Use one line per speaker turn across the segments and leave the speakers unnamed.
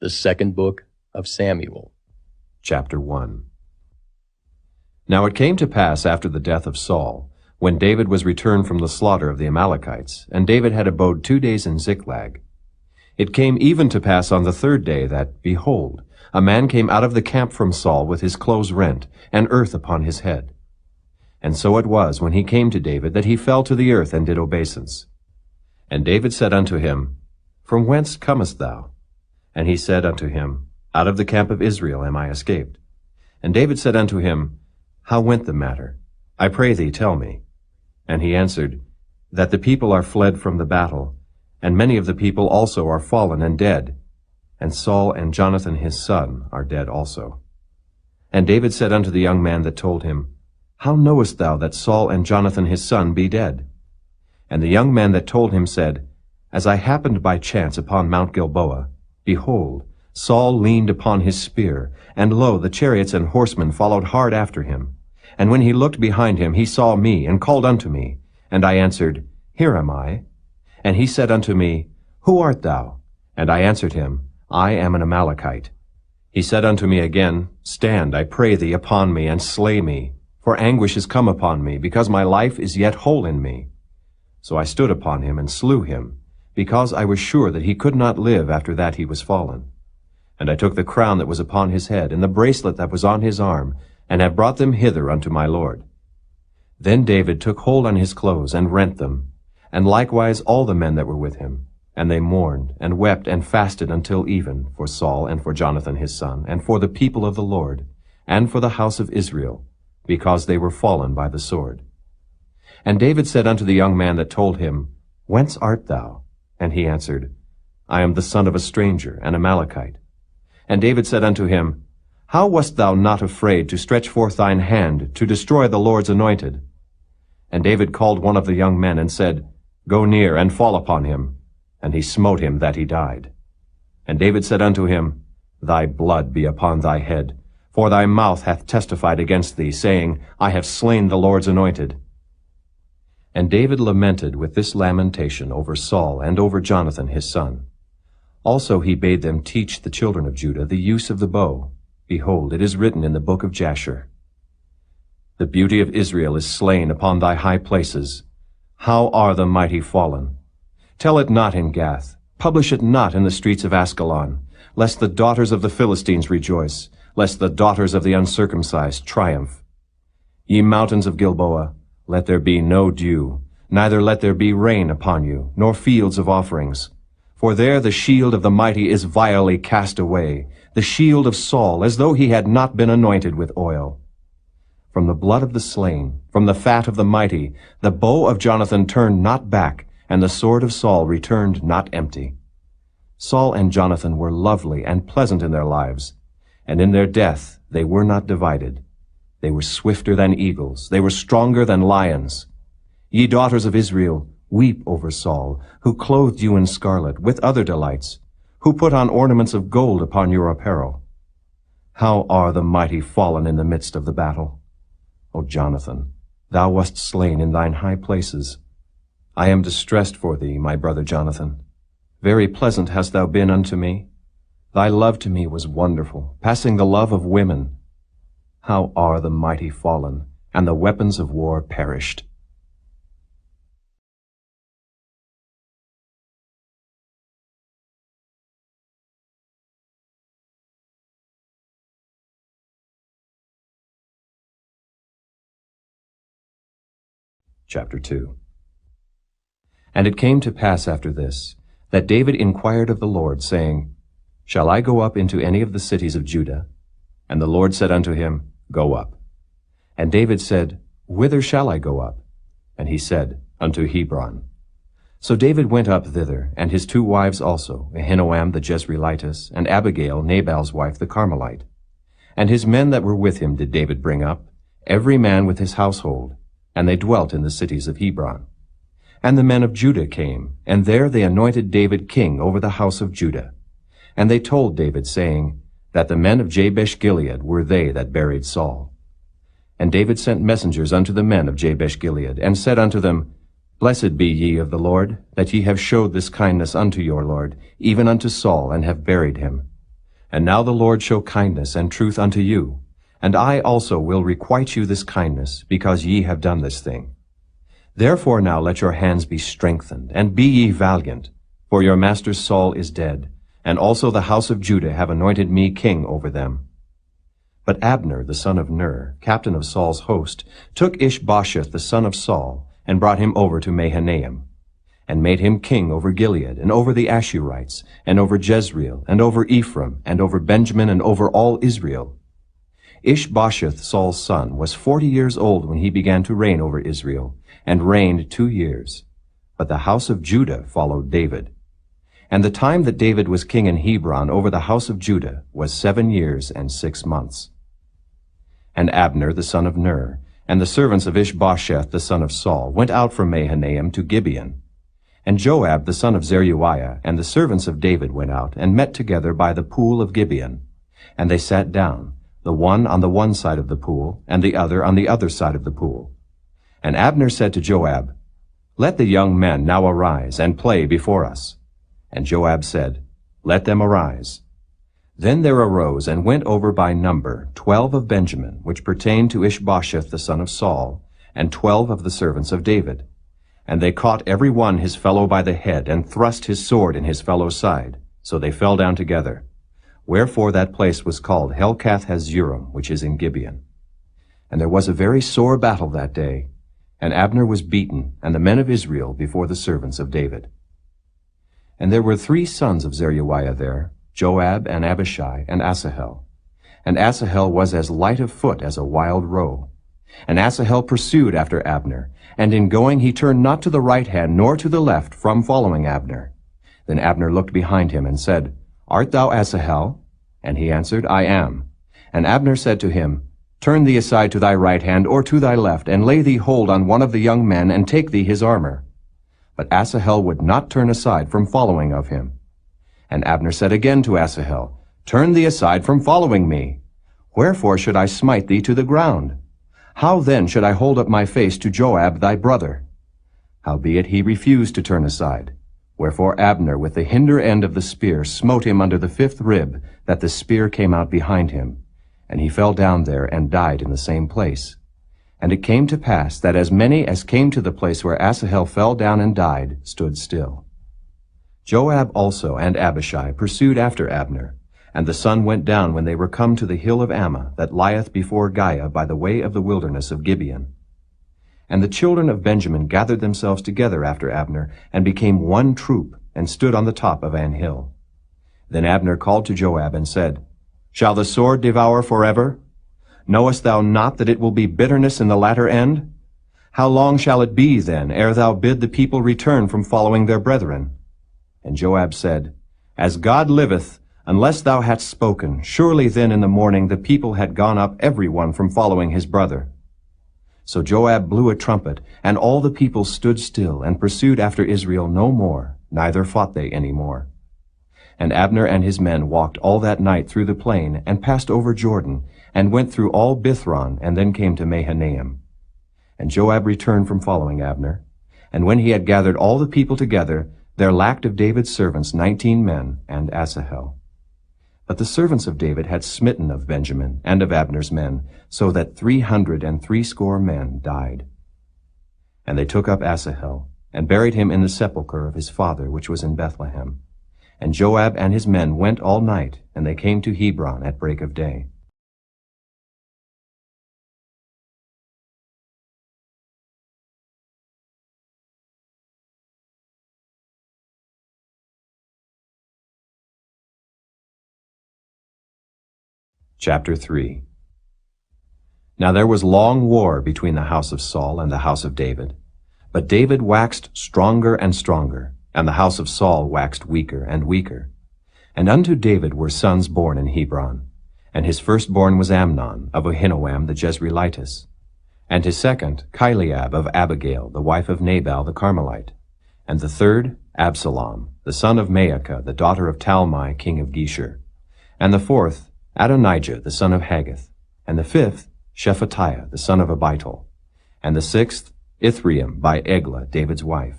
The second book of Samuel.
Chapter 1. Now it came to pass after the death of Saul, when David was returned from the slaughter of the Amalekites, and David had abode 2 days in Ziklag. It came even to pass on the 3rd day that, behold, a man came out of the camp from Saul with his clothes rent, and earth upon his head. And so it was, when he came to David, that he fell to the earth and did obeisance. And David said unto him, From whence comest thou? And he said unto him, Out of the camp of Israel am I escaped. And David said unto him, How went the matter? I pray thee, tell me. And he answered, That the people are fled from the battle, and many of the people also are fallen and dead. And Saul and Jonathan his son are dead also. And David said unto the young man that told him, How knowest thou that Saul and Jonathan his son be dead? And the young man that told him said, As I happened by chance upon Mount Gilboa, behold, Saul leaned upon his spear, and lo, the chariots and horsemen followed hard after him. And when he looked behind him, he saw me, and called unto me. And I answered, Here am I. And he said unto me, Who art thou? And I answered him, I am an Amalekite. He said unto me again, Stand, I pray thee, upon me, and slay me, for anguish is come upon me, because my life is yet whole in me. So I stood upon him, and slew him, because I was sure that he could not live after that he was fallen. And I took the crown that was upon his head, and the bracelet that was on his arm, and have brought them hither unto my lord. Then David took hold on his clothes, and rent them, and likewise all the men that were with him. And they mourned, and wept, and fasted until even, for Saul, and for Jonathan his son, and for the people of the Lord, and for the house of Israel, because they were fallen by the sword. And David said unto the young man that told him, Whence art thou? And he answered, I am the son of a stranger, an Amalekite. And David said unto him, How wast thou not afraid to stretch forth thine hand to destroy the Lord's anointed? And David called one of the young men, and said, Go near, and fall upon him. And he smote him that he died. And David said unto him, Thy blood be upon thy head, for thy mouth hath testified against thee, saying, I have slain the Lord's anointed. And David lamented with this lamentation over Saul and over Jonathan his son. Also he bade them teach the children of Judah the use of the bow. Behold, it is written in the book of Jasher, The beauty of Israel is slain upon thy high places. How are the mighty fallen? Tell it not in Gath, publish it not in the streets of Askelon, lest the daughters of the Philistines rejoice, lest the daughters of the uncircumcised triumph. Ye mountains of Gilboa, let there be no dew, neither let there be rain upon you, nor fields of offerings. For there the shield of the mighty is vilely cast away, the shield of Saul, as though he had not been anointed with oil. From the blood of the slain, from the fat of the mighty, the bow of Jonathan turned not back, and the sword of Saul returned not empty. Saul and Jonathan were lovely and pleasant in their lives, and in their death they were not divided. They were swifter than eagles, they were stronger than lions. Ye daughters of Israel, weep over Saul, who clothed you in scarlet, with other delights, who put on ornaments of gold upon your apparel. How are the mighty fallen in the midst of the battle? O Jonathan, thou wast slain in thine high places. I am distressed for thee, my brother Jonathan. Very pleasant hast thou been unto me. Thy love to me was wonderful, passing the love of women. How are the mighty fallen, and the weapons of war perished? Chapter 2. And it came to pass after this, that David inquired of the Lord, saying, Shall I go up into any of the cities of Judah? And the Lord said unto him, Go up. And David said, Whither shall I go up? And he said, Unto Hebron. So David went up thither, and his 2 wives also, Ahinoam the Jezreelitess, and Abigail, Nabal's wife, the Carmelite. And his men that were with him did David bring up, every man with his household, and they dwelt in the cities of Hebron. And the men of Judah came, and there they anointed David king over the house of Judah. And they told David, saying, That the men of Jabesh-Gilead were they that buried Saul. And David sent messengers unto the men of Jabesh-Gilead, and said unto them, Blessed be ye of the Lord, that ye have showed this kindness unto your Lord, even unto Saul, and have buried him. And now the Lord show kindness and truth unto you, and I also will requite you this kindness, because ye have done this thing. Therefore now let your hands be strengthened, and be ye valiant, for your master Saul is dead, and also the house of Judah have anointed me king over them. But Abner the son of Ner, captain of Saul's host, took Ishbosheth the son of Saul, and brought him over to Mahanaim, and made him king over Gilead, and over the Ashurites, and over Jezreel, and over Ephraim, and over Benjamin, and over all Israel. Ishbosheth, Saul's son, was 40 years old when he began to reign over Israel, and reigned 2 years. But the house of Judah followed David. And the time that David was king in Hebron over the house of Judah was 7 years and 6 months. And Abner the son of Ner, and the servants of Ishbosheth the son of Saul, went out from Mahanaim to Gibeon. And Joab the son of Zeruiah and the servants of David went out, and met together by the pool of Gibeon. And they sat down, the one on the one side of the pool, and the other on the other side of the pool. And Abner said to Joab, Let the young men now arise, and play before us. And Joab said, Let them arise. Then there arose and went over by number 12 of Benjamin, which pertained to Ishbosheth the son of Saul, and 12 of the servants of David. And they caught every one his fellow by the head, and thrust his sword in his fellow's side. So they fell down together. Wherefore that place was called Helkath-Hazurim, which is in Gibeon. And there was a very sore battle that day, and Abner was beaten, and the men of Israel before the servants of David. And there were 3 sons of Zeruiah there, Joab, and Abishai, and Asahel. And Asahel was as light of foot as a wild roe. And Asahel pursued after Abner, and in going he turned not to the right hand nor to the left from following Abner. Then Abner looked behind him and said, Art thou Asahel? And he answered, I am. And Abner said to him, Turn thee aside to thy right hand or to thy left, and lay thee hold on one of the young men, and take thee his armor. But Asahel would not turn aside from following of him. And Abner said again to Asahel, Turn thee aside from following me. Wherefore should I smite thee to the ground? How then should I hold up my face to Joab thy brother? Howbeit he refused to turn aside. Wherefore Abner with the hinder end of the spear smote him under the 5th rib, that the spear came out behind him. And he fell down there and died in the same place. And it came to pass that as many as came to the place where Asahel fell down and died stood still. Joab also and Abishai pursued after Abner, and the sun went down when they were come to the hill of Ammah, that lieth before Giah by the way of the wilderness of Gibeon. And the children of Benjamin gathered themselves together after Abner, and became one troop, and stood on the top of an hill. Then Abner called to Joab and said, Shall the sword devour forever? Knowest thou not that it will be bitterness in the latter end? How long shall it be then, ere thou bid the people return from following their brethren? And Joab said, As God liveth, unless thou hadst spoken, surely then in the morning the people had gone up every one from following his brother. So Joab blew a trumpet, and all the people stood still, and pursued after Israel no more, neither fought they any more. And Abner and his men walked all that night through the plain, and passed over Jordan, and went through all Bithron, and then came to Mahanaim. And Joab returned from following Abner. And when he had gathered all the people together, there lacked of David's servants 19 men, and Asahel. But the servants of David had smitten of Benjamin and of Abner's men, so that 360 men died. And they took up Asahel, and buried him in the sepulchre of his father, which was in Bethlehem. And Joab and his men went all night, and they came to Hebron at break of day. Chapter 3. Now there was long war between the house of Saul and the house of David. But David waxed stronger and stronger, and the house of Saul waxed weaker and weaker. And unto David were sons born in Hebron. And his firstborn was Amnon, of Ahinoam the Jezreelitess. And his second, Chileab of Abigail, the wife of Nabal the Carmelite. And the third, Absalom, the son of Maacah, the daughter of Talmai, king of Geshur. And the fourth, Adonijah, the son of Haggith. And the fifth, Shephatiah, the son of Abital. And the sixth, Ithream, by Eglah, David's wife.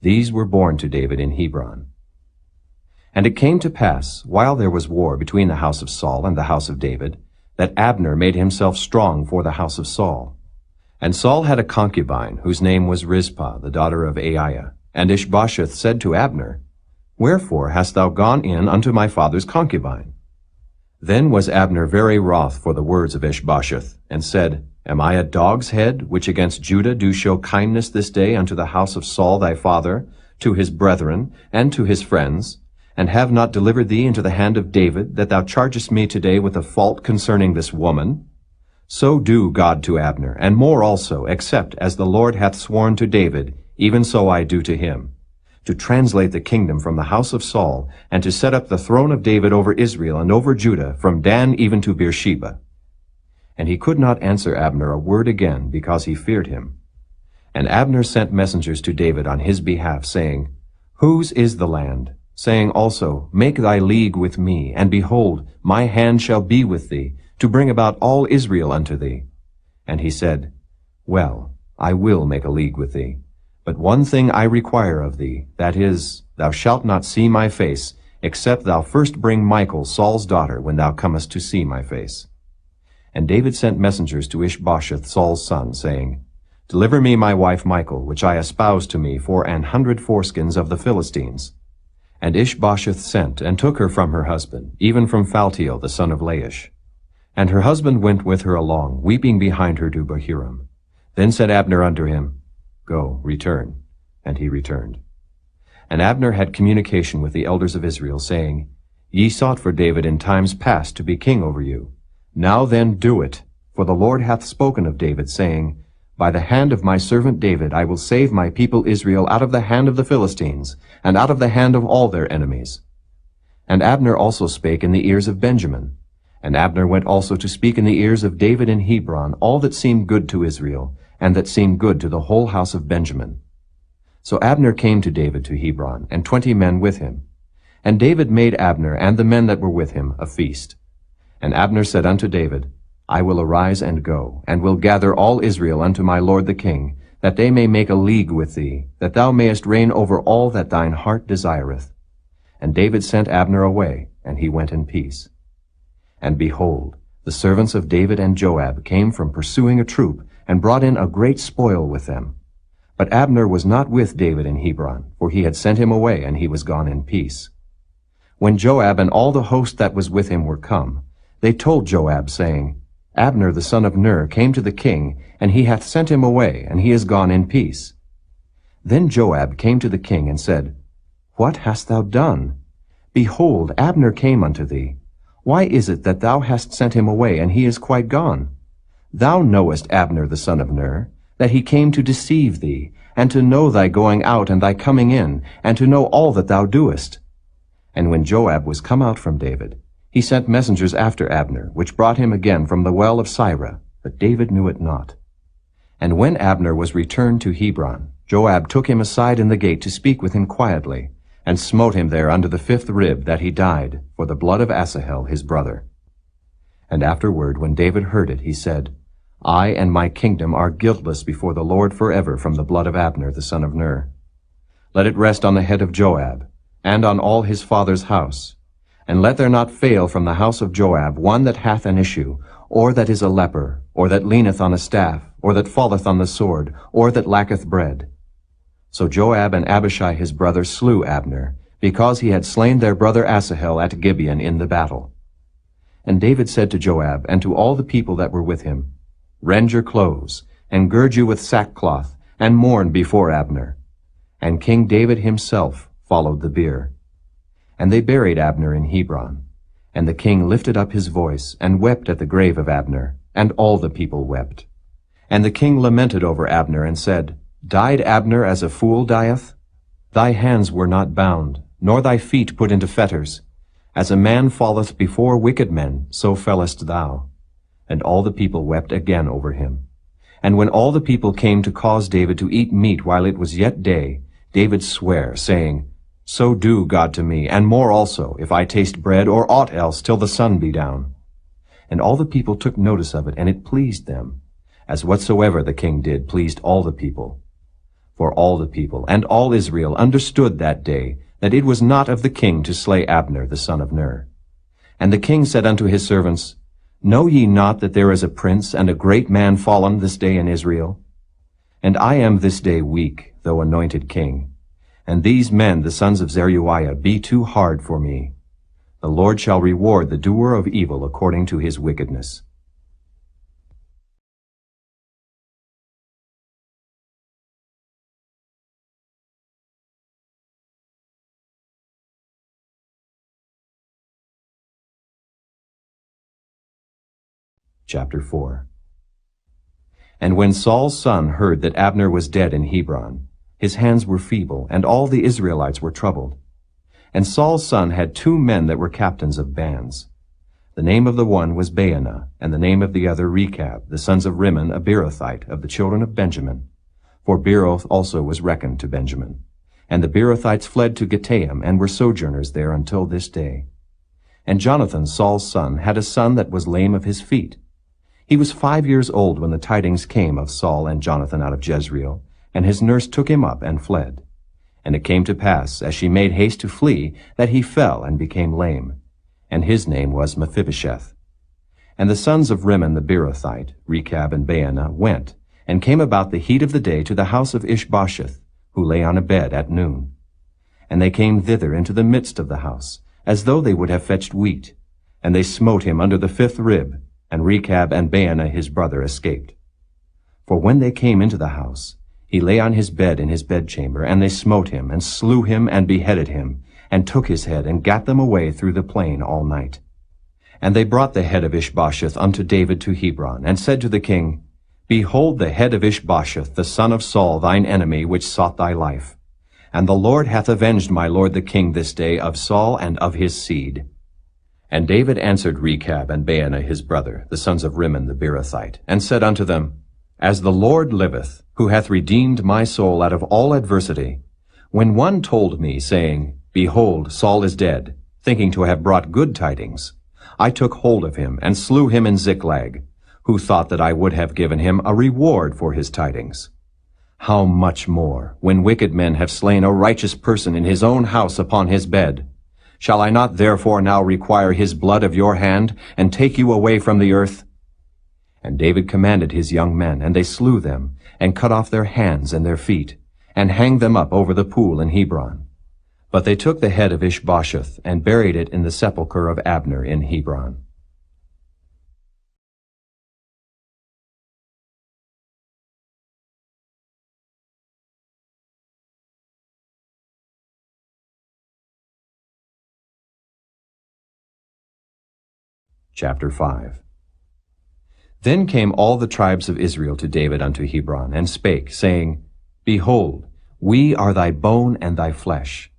These were born to David in Hebron. And it came to pass, while there was war between the house of Saul and the house of David, that Abner made himself strong for the house of Saul. And Saul had a concubine, whose name was Rizpah, the daughter of Aiah. And Ishbosheth said to Abner, Wherefore hast thou gone in unto my father's concubine? Then was Abner very wroth for the words of Ishbosheth, and said, Am I a dog's head, which against Judah do show kindness this day unto the house of Saul thy father, to his brethren, and to his friends, and have not delivered thee into the hand of David, that thou chargest me today with a fault concerning this woman? So do God to Abner, and more also, except as the Lord hath sworn to David, even so I do to him, to translate the kingdom from the house of Saul, and to set up the throne of David over Israel and over Judah, from Dan even to Beersheba. And he could not answer Abner a word again, because he feared him. And Abner sent messengers to David on his behalf, saying, Whose is the land? Saying also, Make thy league with me, and behold, my hand shall be with thee, to bring about all Israel unto thee. And he said, Well, I will make a league with thee. But one thing I require of thee, that is, thou shalt not see my face, except thou first bring Michal, Saul's daughter, when thou comest to see my face. And David sent messengers to Ishbosheth, Saul's son, saying, Deliver me my wife Michal, which I espoused to me for 100 foreskins of the Philistines. And Ishbosheth sent, and took her from her husband, even from Phaltiel the son of Laish. And her husband went with her along, weeping behind her to Bahurim. Then said Abner unto him, Go, return. And he returned. And Abner had communication with the elders of Israel, saying, Ye sought for David in times past to be king over you. Now then do it, for the Lord hath spoken of David, saying, By the hand of my servant David I will save my people Israel out of the hand of the Philistines, and out of the hand of all their enemies. And Abner also spake in the ears of Benjamin. And Abner went also to speak in the ears of David in Hebron all that seemed good to Israel, and that seemed good to the whole house of Benjamin. So Abner came to David to Hebron, and 20 men with him. And David made Abner and the men that were with him a feast. And Abner said unto David, I will arise and go, and will gather all Israel unto my lord the king, that they may make a league with thee, that thou mayest reign over all that thine heart desireth. And David sent Abner away, and he went in peace. And behold, the servants of David and Joab came from pursuing a troop, and brought in a great spoil with them. But Abner was not with David in Hebron, for he had sent him away, and he was gone in peace. When Joab and all the host that was with him were come, they told Joab, saying, Abner the son of Ner came to the king, and he hath sent him away, and he is gone in peace. Then Joab came to the king, and said, What hast thou done? Behold, Abner came unto thee. Why is it that thou hast sent him away, and he is quite gone? Thou knowest Abner the son of Ner, that he came to deceive thee, and to know thy going out and thy coming in, and to know all that thou doest. And when Joab was come out from David, he sent messengers after Abner, which brought him again from the well of Sirah, but David knew it not. And when Abner was returned to Hebron, Joab took him aside in the gate to speak with him quietly, and smote him there under the 5th rib, that he died, for the blood of Asahel his brother. And afterward, when David heard it, he said, I and my kingdom are guiltless before the Lord forever from the blood of Abner the son of Ner. Let it rest on the head of Joab, and on all his father's house. And let there not fail from the house of Joab one that hath an issue, or that is a leper, or that leaneth on a staff, or that falleth on the sword, or that lacketh bread. So Joab and Abishai his brother slew Abner, because he had slain their brother Asahel at Gibeon in the battle. And David said to Joab and to all the people that were with him, Rend your clothes, and gird you with sackcloth, and mourn before Abner. And King David himself followed the bier. And they buried Abner in Hebron. And the king lifted up his voice, and wept at the grave of Abner, and all the people wept. And the king lamented over Abner, and said, Died Abner as a fool dieth? Thy hands were not bound, nor thy feet put into fetters. As a man falleth before wicked men, so fellest thou. And all the people wept again over him. And when all the people came to cause David to eat meat while it was yet day, David sware, saying, So do God to me, and more also, if I taste bread or aught else till the sun be down. And all the people took notice of it, and it pleased them, as whatsoever the king did pleased all the people. For all the people and all Israel understood that day that it was not of the king to slay Abner the son of Ner. And the king said unto his servants, Know ye not that there is a prince and a great man fallen this day in Israel? And I am this day weak, though anointed king. And these men, the sons of Zeruiah, be too hard for me. The Lord shall reward the doer of evil according to his wickedness. Chapter 4. And when Saul's son heard that Abner was dead in Hebron, his hands were feeble, and all the Israelites were troubled. And Saul's son had 2 men that were captains of bands. The name of the one was Baanah, and the name of the other Rechab, the sons of Rimmon, a Beerothite, of the children of Benjamin. For Beeroth also was reckoned to Benjamin. And the Beerothites fled to Gittaim, and were sojourners there until this day. And Jonathan, Saul's son, had a son that was lame of his feet. He was 5 years old when the tidings came of Saul and Jonathan out of Jezreel, and his nurse took him up and fled. And it came to pass, as she made haste to flee, that he fell and became lame. And his name was Mephibosheth. And the sons of Rimmon the Beerothite, Rechab and Baanah, went, and came about the heat of the day to the house of Ishbosheth, who lay on a bed at noon. And they came thither into the midst of the house, as though they would have fetched wheat. And they smote him under the 5th rib, and Rechab and Baanah his brother escaped. For when they came into the house, he lay on his bed in his bedchamber, and they smote him, and slew him, and beheaded him, and took his head, and gat them away through the plain all night. And they brought the head of Ishbosheth unto David to Hebron, and said to the king, Behold the head of Ishbosheth, the son of Saul, thine enemy, which sought thy life. And the Lord hath avenged my lord the king this day of Saul and of his seed. And David answered Rechab and Baanah his brother, the sons of Rimmon the Beerothite, and said unto them, As the Lord liveth, who hath redeemed my soul out of all adversity, when one told me, saying, Behold, Saul is dead, thinking to have brought good tidings, I took hold of him, and slew him in Ziklag, who thought that I would have given him a reward for his tidings. How much more, when wicked men have slain a righteous person in his own house upon his bed? Shall I not therefore now require his blood of your hand, and take you away from the earth? And David commanded his young men, and they slew them, and cut off their hands and their feet, and hanged them up over the pool in Hebron. But they took the head of Ishbosheth, and buried it in the sepulchre of Abner in Hebron. Chapter 5. Then came all the tribes of Israel to David unto Hebron, and spake, saying, Behold, we are thy bone and thy flesh.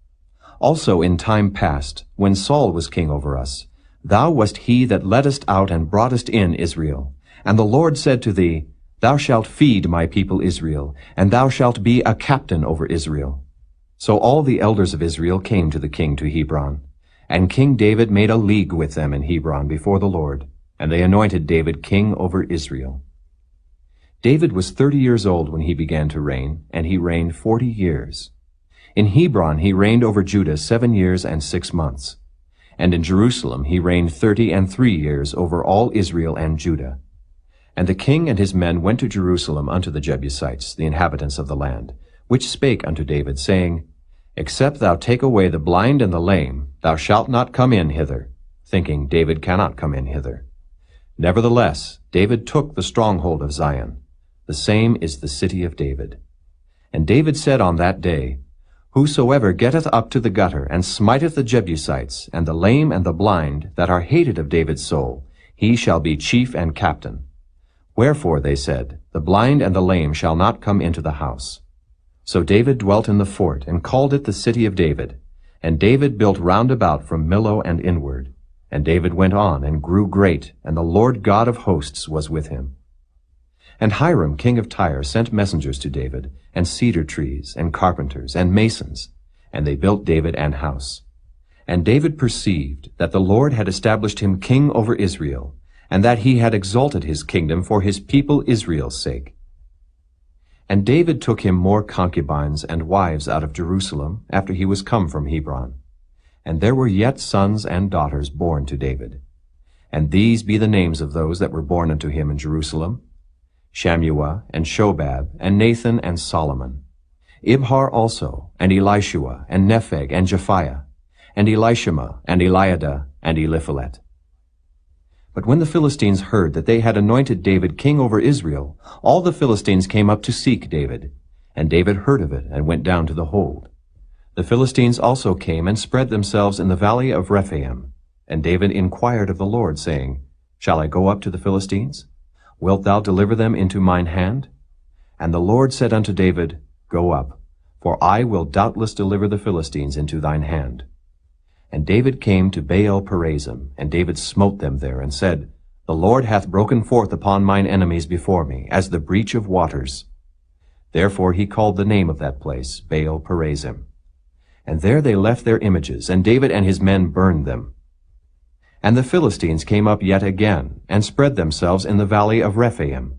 Also in time past, when Saul was king over us, thou wast he that leddest out and broughtest in Israel. And the Lord said to thee, Thou shalt feed my people Israel, and thou shalt be a captain over Israel. So all the elders of Israel came to the king to Hebron. And King David made a league with them in Hebron before the Lord, and they anointed David king over Israel. David was 30 years old when he began to reign, and he reigned 40 years. In Hebron he reigned over Judah 7 years and 6 months. And in Jerusalem he reigned 33 years over all Israel and Judah. And the king and his men went to Jerusalem unto the Jebusites, the inhabitants of the land, which spake unto David, saying, Except thou take away the blind and the lame, thou shalt not come in hither, thinking, David cannot come in hither. Nevertheless, David took the stronghold of Zion. The same is the city of David. And David said on that day, Whosoever getteth up to the gutter, and smiteth the Jebusites, and the lame and the blind, that are hated of David's soul, he shall be chief and captain. Wherefore, they said, the blind and the lame shall not come into the house. So David dwelt in the fort, and called it the city of David. And David built round about from Millo and inward. And David went on, and grew great, and the Lord God of hosts was with him. And Hiram king of Tyre sent messengers to David, and cedar trees, and carpenters, and masons, and they built David an house. And David perceived that the Lord had established him king over Israel, and that he had exalted his kingdom for his people Israel's sake. And David took him more concubines and wives out of Jerusalem after he was come from Hebron. And there were yet sons and daughters born to David. And these be the names of those that were born unto him in Jerusalem: Shammua, and Shobab, and Nathan, and Solomon. Ibhar also, and Elishua, and Nepheg, and Japhiah, and Elishama, and Eliada, and Eliphelet. But when the Philistines heard that they had anointed David king over Israel, all the Philistines came up to seek David. And David heard of it, and went down to the hold. The Philistines also came and spread themselves in the valley of Rephaim. And David inquired of the Lord, saying, Shall I go up to the Philistines? Wilt thou deliver them into mine hand? And the Lord said unto David, Go up, for I will doubtless deliver the Philistines into thine hand. And David came to Baal-perazim, and David smote them there, and said, The Lord hath broken forth upon mine enemies before me, as the breach of waters. Therefore he called the name of that place Baal-perazim. And there they left their images, and David and his men burned them. And the Philistines came up yet again, and spread themselves in the valley of Rephaim.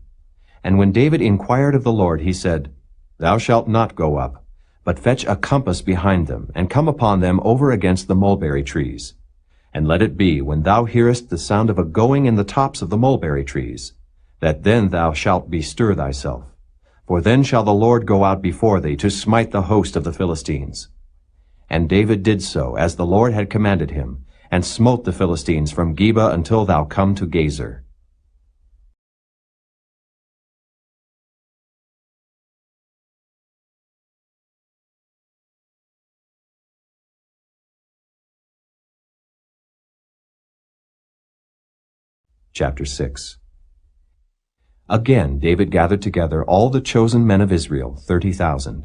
And when David inquired of the Lord, he said, Thou shalt not go up, but fetch a compass behind them, and come upon them over against the mulberry trees. And let it be, when thou hearest the sound of a going in the tops of the mulberry trees, that then thou shalt bestir thyself. For then shall the Lord go out before thee to smite the host of the Philistines. And David did so, as the Lord had commanded him, and smote the Philistines from Geba until thou come to Gazer. Chapter 6. Again David gathered together all the chosen men of Israel, 30,000.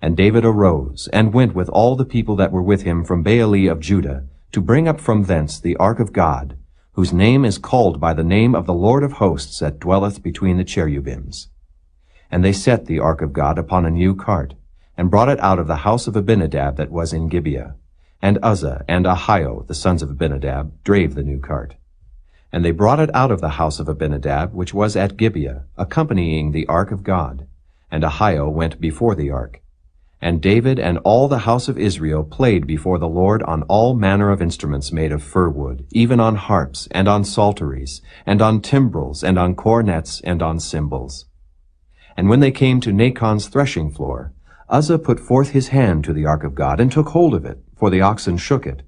And David arose, and went with all the people that were with him from Baale of Judah, to bring up from thence the ark of God, whose name is called by the name of the Lord of hosts that dwelleth between the cherubims. And they set the ark of God upon a new cart, and brought it out of the house of Abinadab that was in Gibeah. And Uzzah and Ahio, the sons of Abinadab, drave the new cart. And they brought it out of the house of Abinadab, which was at Gibeah, accompanying the ark of God. And Ahio went before the ark. And David and all the house of Israel played before the Lord on all manner of instruments made of fir wood, even on harps, and on psalteries, and on timbrels, and on cornets, and on cymbals. And when they came to Nachon's threshing floor, Uzzah put forth his hand to the ark of God, and took hold of it, for the oxen shook it.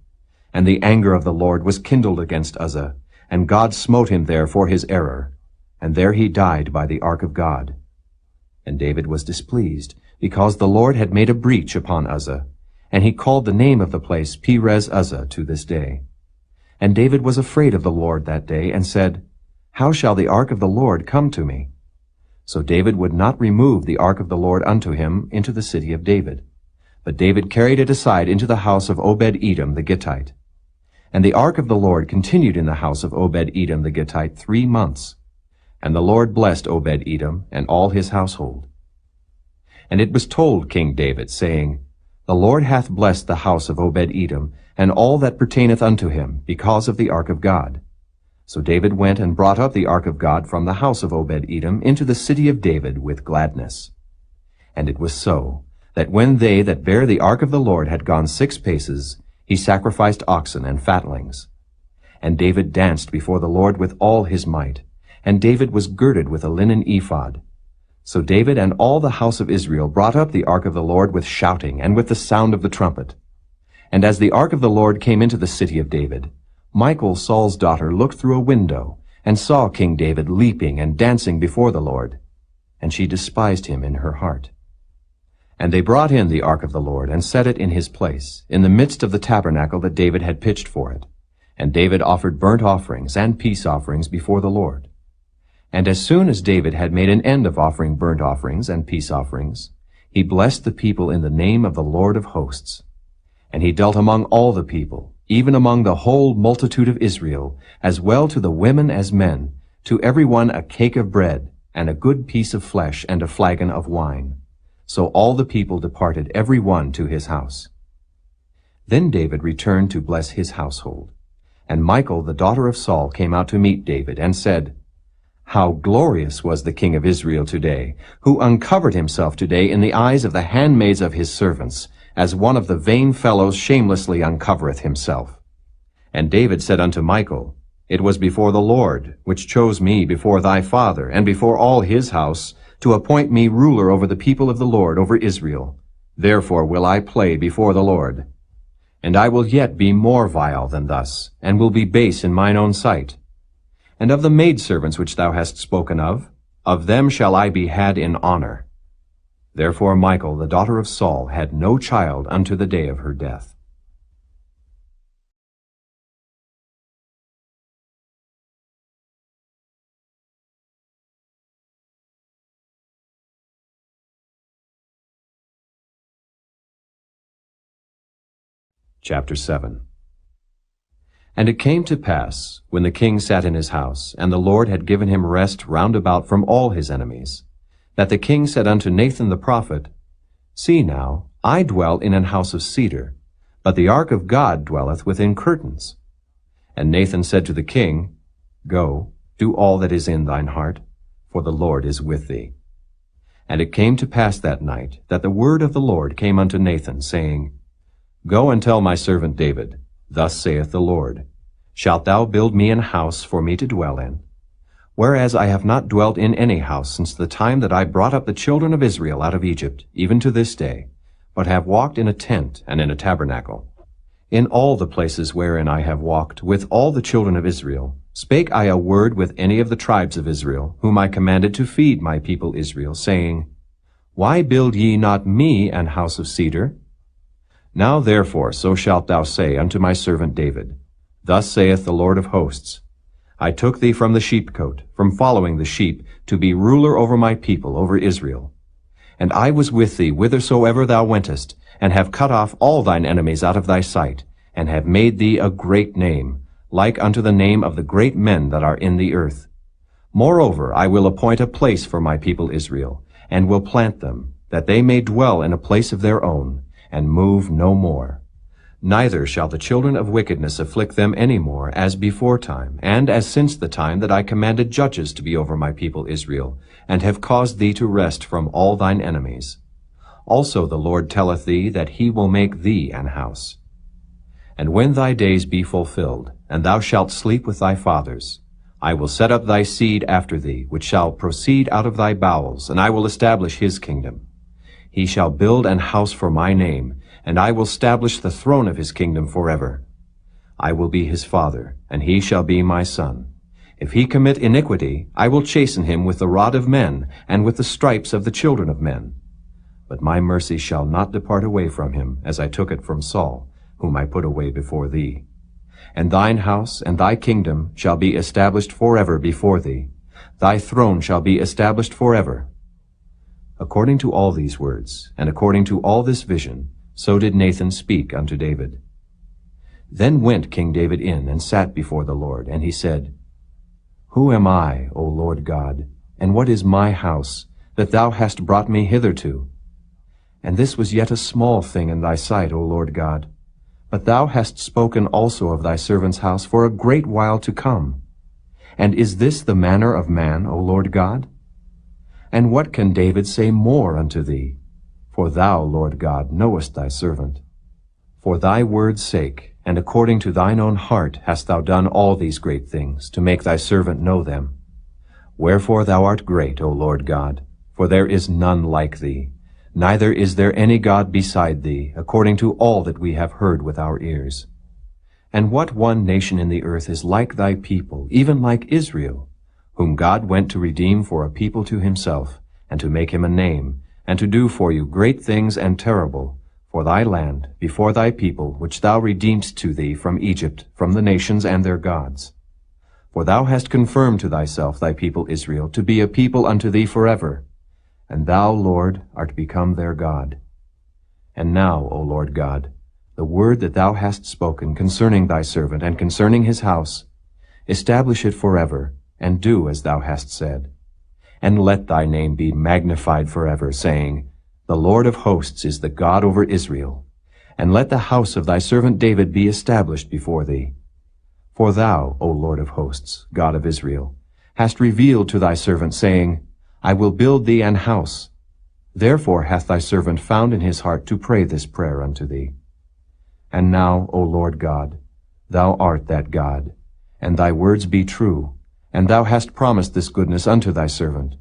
And the anger of the Lord was kindled against Uzzah, and God smote him there for his error. And there he died by the ark of God. And David was displeased, because the Lord had made a breach upon Uzzah, and he called the name of the place Perez Uzzah to this day. And David was afraid of the Lord that day, and said, How shall the ark of the Lord come to me? So David would not remove the ark of the Lord unto him into the city of David. But David carried it aside into the house of Obed-Edom the Gittite. And the ark of the Lord continued in the house of Obed-Edom the Gittite 3 months. And the Lord blessed Obed-Edom and all his household. And it was told King David, saying, The Lord hath blessed the house of Obed-Edom, and all that pertaineth unto him, because of the ark of God. So David went and brought up the ark of God from the house of Obed-Edom into the city of David with gladness. And it was so, that when they that bare the ark of the Lord had gone 6 paces, he sacrificed oxen and fatlings. And David danced before the Lord with all his might, and David was girded with a linen ephod. So David and all the house of Israel brought up the ark of the Lord with shouting and with the sound of the trumpet. And as the ark of the Lord came into the city of David, Michal, Saul's daughter, looked through a window, and saw King David leaping and dancing before the Lord. And she despised him in her heart. And they brought in the ark of the Lord, and set it in his place, in the midst of the tabernacle that David had pitched for it. And David offered burnt offerings and peace offerings before the Lord. And as soon as David had made an end of offering burnt offerings and peace offerings, he blessed the people in the name of the Lord of hosts. And he dealt among all the people, even among the whole multitude of Israel, as well to the women as men, to every one a cake of bread, and a good piece of flesh, and a flagon of wine. So all the people departed every one to his house. Then David returned to bless his household. And Michal, the daughter of Saul, came out to meet David, and said, How glorious was the King of Israel today, who uncovered himself today in the eyes of the handmaids of his servants, as one of the vain fellows shamelessly uncovereth himself. And David said unto Michal, It was before the Lord, which chose me before thy father, and before all his house, to appoint me ruler over the people of the Lord, over Israel. Therefore will I play before the Lord. And I will yet be more vile than thus, and will be base in mine own sight. And of the maidservants which thou hast spoken of them shall I be had in honor. Therefore Michal, the daughter of Saul, had no child unto the day of her death. Chapter 7. And it came to pass, when the king sat in his house, and the Lord had given him rest round about from all his enemies, that the king said unto Nathan the prophet, See now, I dwell in an house of cedar, but the ark of God dwelleth within curtains. And Nathan said to the king, Go, do all that is in thine heart, for the Lord is with thee. And it came to pass that night, that the word of the Lord came unto Nathan, saying, Go and tell my servant David, Thus saith the Lord, Shalt thou build me an house for me to dwell in? Whereas I have not dwelt in any house since the time that I brought up the children of Israel out of Egypt, even to this day, but have walked in a tent and in a tabernacle. In all the places wherein I have walked with all the children of Israel, spake I a word with any of the tribes of Israel, whom I commanded to feed my people Israel, saying, Why build ye not me an house of cedar? Now therefore so shalt thou say unto my servant David, Thus saith the Lord of hosts, I took thee from the sheepcote, from following the sheep, to be ruler over my people, over Israel. And I was with thee whithersoever thou wentest, and have cut off all thine enemies out of thy sight, and have made thee a great name, like unto the name of the great men that are in the earth. Moreover, I will appoint a place for my people Israel, and will plant them, that they may dwell in a place of their own, and move no more. Neither shall the children of wickedness afflict them any more, as before time, and as since the time that I commanded judges to be over my people Israel, and have caused thee to rest from all thine enemies. Also the Lord telleth thee that he will make thee an house. And when thy days be fulfilled, and thou shalt sleep with thy fathers, I will set up thy seed after thee, which shall proceed out of thy bowels, and I will establish his kingdom. He shall build an house for my name, and I will establish the throne of his kingdom forever. I will be his father, and he shall be my son. If he commit iniquity, I will chasten him with the rod of men, and with the stripes of the children of men. But my mercy shall not depart away from him, as I took it from Saul, whom I put away before thee. And thine house and thy kingdom shall be established forever before thee. Thy throne shall be established forever. According to all these words, and according to all this vision, so did Nathan speak unto David. Then went King David in, and sat before the Lord, and he said, Who am I, O Lord God, and what is my house, that thou hast brought me hitherto? And this was yet a small thing in thy sight, O Lord God. But thou hast spoken also of thy servant's house for a great while to come. And is this the manner of man, O Lord God? And what can David say more unto thee? For thou, Lord God, knowest thy servant. For thy word's sake, and according to thine own heart, hast thou done all these great things, to make thy servant know them. Wherefore thou art great, O Lord God, for there is none like thee, neither is there any God beside thee, according to all that we have heard with our ears. And what one nation in the earth is like thy people, even like Israel, whom God went to redeem for a people to himself, and to make him a name, and to do for you great things and terrible, for thy land, before thy people, which thou redeemedst to thee from Egypt, from the nations and their gods. For thou hast confirmed to thyself thy people Israel, to be a people unto thee forever, and thou, Lord, art become their God. And now, O Lord God, the word that thou hast spoken concerning thy servant and concerning his house, establish it forever, and do as thou hast said. And let thy name be magnified forever, saying, The Lord of hosts is the God over Israel. And let the house of thy servant David be established before thee. For thou, O Lord of hosts, God of Israel, hast revealed to thy servant, saying, I will build thee an house. Therefore hath thy servant found in his heart to pray this prayer unto thee. And now, O Lord God, thou art that God, and thy words be true, and thou hast promised this goodness unto thy servant.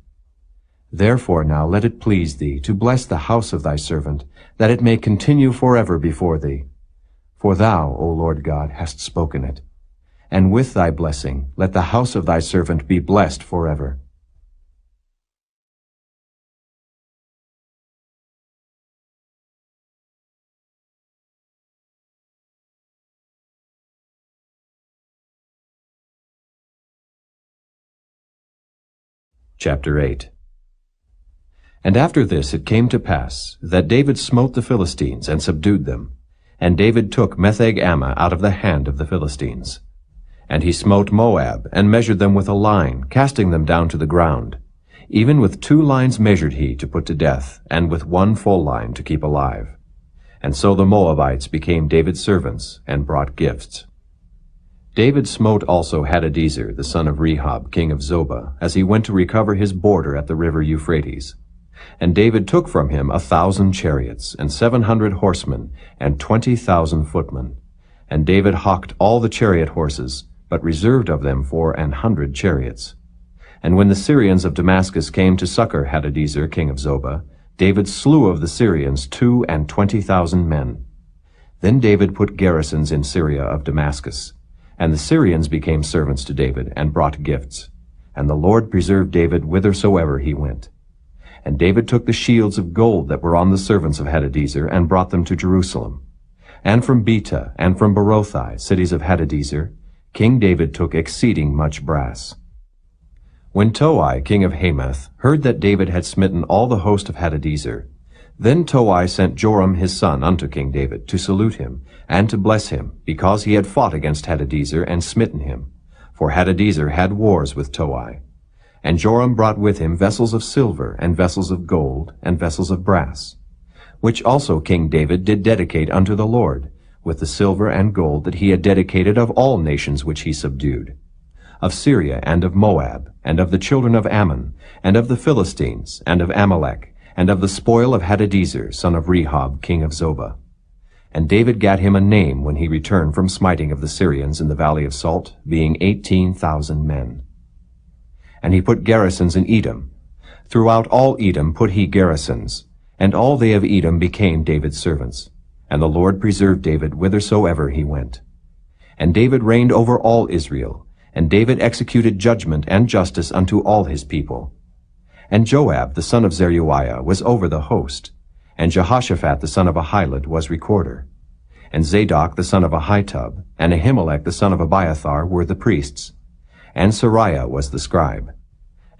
Therefore now let it please thee to bless the house of thy servant, that it may continue forever before thee. For thou, O Lord God, hast spoken it. And with thy blessing let the house of thy servant be blessed forever. Chapter 8. And after this it came to pass that David smote the Philistines and subdued them. And David took Metheg-Ammah out of the hand of the Philistines. And he smote Moab, and measured them with a line, casting them down to the ground. Even with 2 lines measured he to put to death, and with 1 full line to keep alive. And so the Moabites became David's servants, and brought gifts. David smote also Hadadezer, the son of Rehob, king of Zobah, as he went to recover his border at the river Euphrates. And David took from him 1,000 chariots, and 700 horsemen, and 20,000 footmen. And David hocked all the chariot horses, but reserved of them for 100 chariots. And when the Syrians of Damascus came to succor Hadadezer, king of Zobah, David slew of the Syrians 22,000 men. Then David put garrisons in Syria of Damascus. And the Syrians became servants to David, and brought gifts. And the Lord preserved David whithersoever he went. And David took the shields of gold that were on the servants of Hadadezer, and brought them to Jerusalem. And from Betah, and from Berothai, cities of Hadadezer, King David took exceeding much brass. When Toi, king of Hamath, heard that David had smitten all the host of Hadadezer, then Toi sent Joram his son unto King David, to salute him, and to bless him, because he had fought against Hadadezer, and smitten him. For Hadadezer had wars with Toi. And Joram brought with him vessels of silver, and vessels of gold, and vessels of brass, which also King David did dedicate unto the Lord, with the silver and gold that he had dedicated of all nations which he subdued, of Syria, and of Moab, and of the children of Ammon, and of the Philistines, and of Amalek, and of the spoil of Hadadezer, son of Rehob, king of Zobah. And David gat him a name when he returned from smiting of the Syrians in the valley of Salt, being 18,000 men. And he put garrisons in Edom. Throughout all Edom put he garrisons, and all they of Edom became David's servants. And the Lord preserved David whithersoever he went. And David reigned over all Israel, and David executed judgment and justice unto all his people. And Joab the son of Zeruiah was over the host, and Jehoshaphat the son of Ahilud was recorder. And Zadok the son of Ahitub, and Ahimelech the son of Abiathar were the priests. And Sariah was the scribe.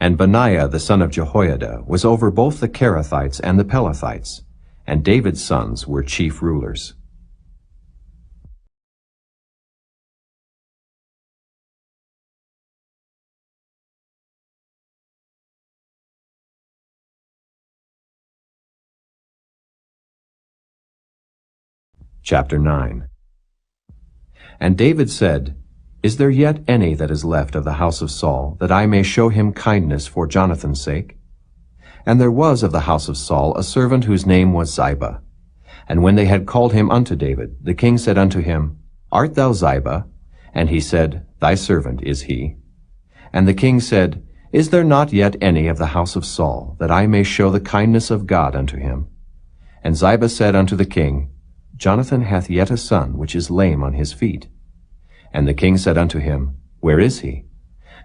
And Benaiah the son of Jehoiada was over both the Kerethites and the Pelethites, and David's sons were chief rulers. Chapter 9. And David said, Is there yet any that is left of the house of Saul, that I may show him kindness for Jonathan's sake? And there was of the house of Saul a servant whose name was Ziba. And when they had called him unto David, the king said unto him, Art thou Ziba? And he said, Thy servant is he. And the king said, Is there not yet any of the house of Saul, that I may show the kindness of God unto him? And Ziba said unto the king, Jonathan hath yet a son, which is lame on his feet. And the king said unto him, Where is he?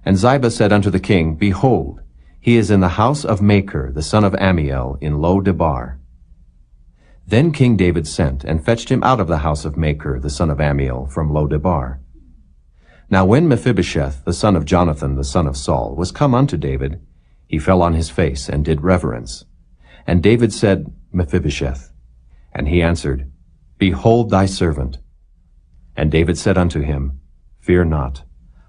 And Ziba said unto the king, Behold, he is in the house of Machir, the son of Ammiel, in Lo-debar. Then King David sent, and fetched him out of the house of Machir, the son of Ammiel, from Lo-debar. Now when Mephibosheth, the son of Jonathan, the son of Saul, was come unto David, he fell on his face, and did reverence. And David said, Mephibosheth. And he answered, Behold thy servant. And David said unto him, Fear not,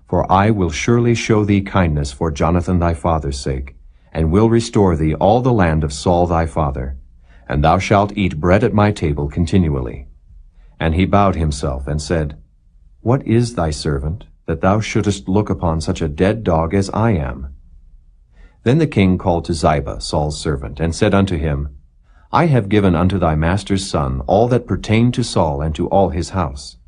for I will surely show thee kindness for Jonathan thy father's sake, and will restore thee all the land of Saul thy father, and thou shalt eat bread at my table continually. And he bowed himself, and said, What is thy servant, that thou shouldest look upon such a dead dog as I am? Then the king called to Ziba, Saul's servant, and said unto him, I have given unto thy master's son all that pertained to Saul and to all his house.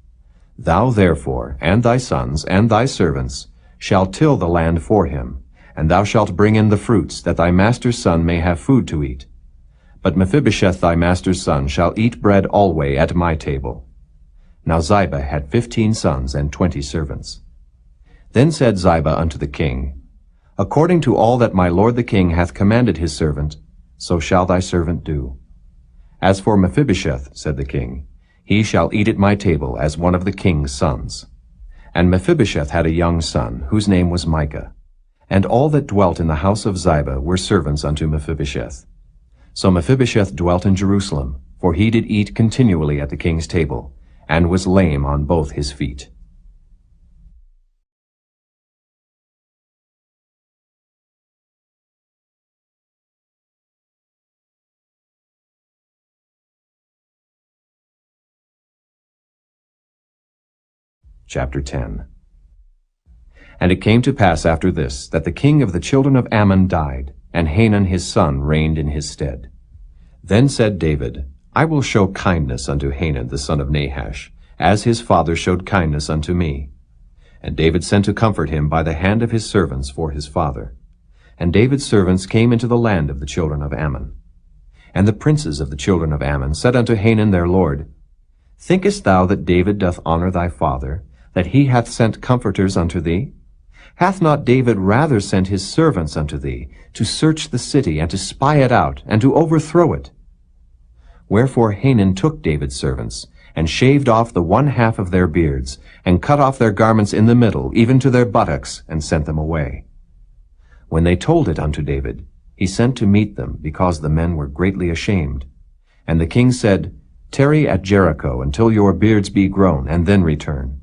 Thou therefore, and thy sons, and thy servants, shall till the land for him, and thou shalt bring in the fruits, that thy master's son may have food to eat. But Mephibosheth thy master's son shall eat bread alway at my table. Now Ziba had 15 sons and 20 servants. Then said Ziba unto the king, According to all that my lord the king hath commanded his servant, so shall thy servant do. As for Mephibosheth, said the king, he shall eat at my table as one of the king's sons. And Mephibosheth had a young son, whose name was Micah. And all that dwelt in the house of Ziba were servants unto Mephibosheth. So Mephibosheth dwelt in Jerusalem, for he did eat continually at the king's table, and was lame on both his feet. Chapter 10. And it came to pass after this, that the king of the children of Ammon died, and Hanun his son reigned in his stead. Then said David, I will show kindness unto Hanun the son of Nahash, as his father showed kindness unto me. And David sent to comfort him by the hand of his servants for his father. And David's servants came into the land of the children of Ammon. And the princes of the children of Ammon said unto Hanun their lord, Thinkest thou that David doth honor thy father, that he hath sent comforters unto thee? Hath not David rather sent his servants unto thee, to search the city, and to spy it out, and to overthrow it? Wherefore Hanun took David's servants, and shaved off the 1/2 of their beards, and cut off their garments in the middle, even to their buttocks, and sent them away. When they told it unto David, he sent to meet them, because the men were greatly ashamed. And the king said, Tarry at Jericho until your beards be grown, and then return.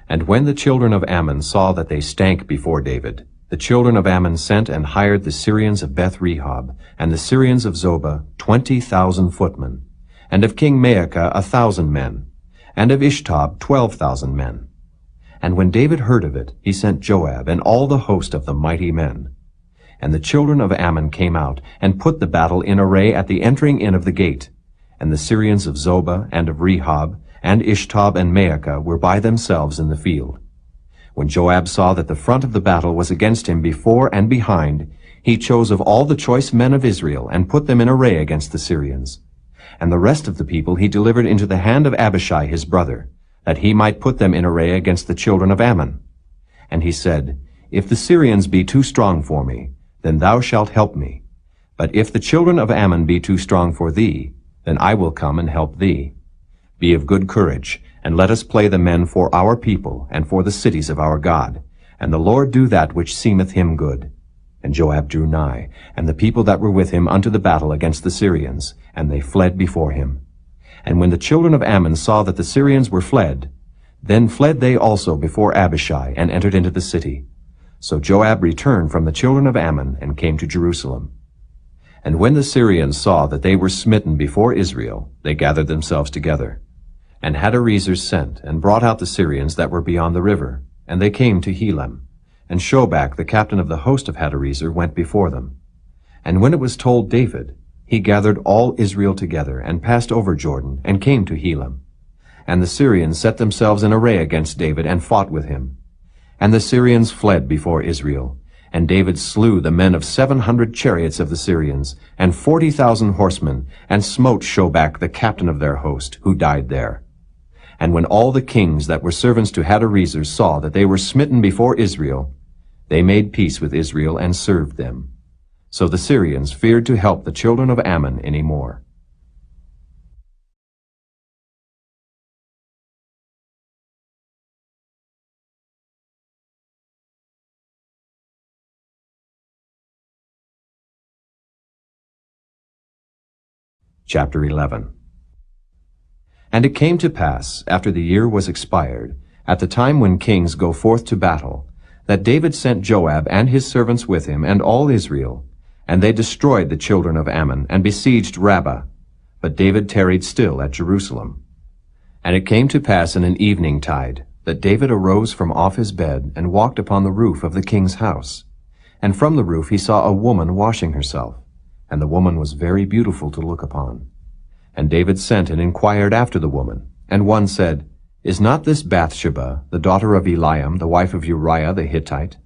And when the children of Ammon saw that they stank before David, the children of Ammon sent and hired the Syrians of Beth-rehob, and the Syrians of Zobah 20,000 footmen, and of King Maacah 1,000 men, and of Ishtob 12,000 men. And when David heard of it, he sent Joab and all the host of the mighty men. And the children of Ammon came out, and put the battle in array at the entering in of the gate. And the Syrians of Zobah and of Rehob, and Ishtob and Maacah were by themselves in the field. When Joab saw that the front of the battle was against him before and behind, he chose of all the choice men of Israel, and put them in array against the Syrians. And the rest of the people he delivered into the hand of Abishai his brother, that he might put them in array against the children of Ammon. And he said, If the Syrians be too strong for me, then thou shalt help me. But if the children of Ammon be too strong for thee, then I will come and help thee. Be of good courage, and let us play the men for our people, and for the cities of our God. And the Lord do that which seemeth him good. And Joab drew nigh, and the people that were with him unto the battle against the Syrians, and they fled before him. And when the children of Ammon saw that the Syrians were fled, then fled they also before Abishai, and entered into the city. So Joab returned from the children of Ammon, and came to Jerusalem. And when the Syrians saw that they were smitten before Israel, they gathered themselves together. And Hadarezer sent, and brought out the Syrians that were beyond the river, and they came to Helam. And Shobach, the captain of the host of Hadarezer, went before them. And when it was told David, he gathered all Israel together, and passed over Jordan, and came to Helam. And the Syrians set themselves in array against David, and fought with him. And the Syrians fled before Israel. And David slew the men of 700 chariots of the Syrians, and 40,000 horsemen, and smote Shobach the captain of their host, who died there. And when all the kings that were servants to Hadarezer saw that they were smitten before Israel, they made peace with Israel and served them. So the Syrians feared to help the children of Ammon any more. Chapter 11. And it came to pass, after the year was expired, at the time when kings go forth to battle, that David sent Joab and his servants with him, and all Israel, and they destroyed the children of Ammon, and besieged Rabbah. But David tarried still at Jerusalem. And it came to pass in an evening tide, that David arose from off his bed and walked upon the roof of the king's house. And from the roof he saw a woman washing herself, and the woman was very beautiful to look upon. And David sent and inquired after the woman. And one said, Is not this Bathsheba, the daughter of Eliam, the wife of Uriah the Hittite?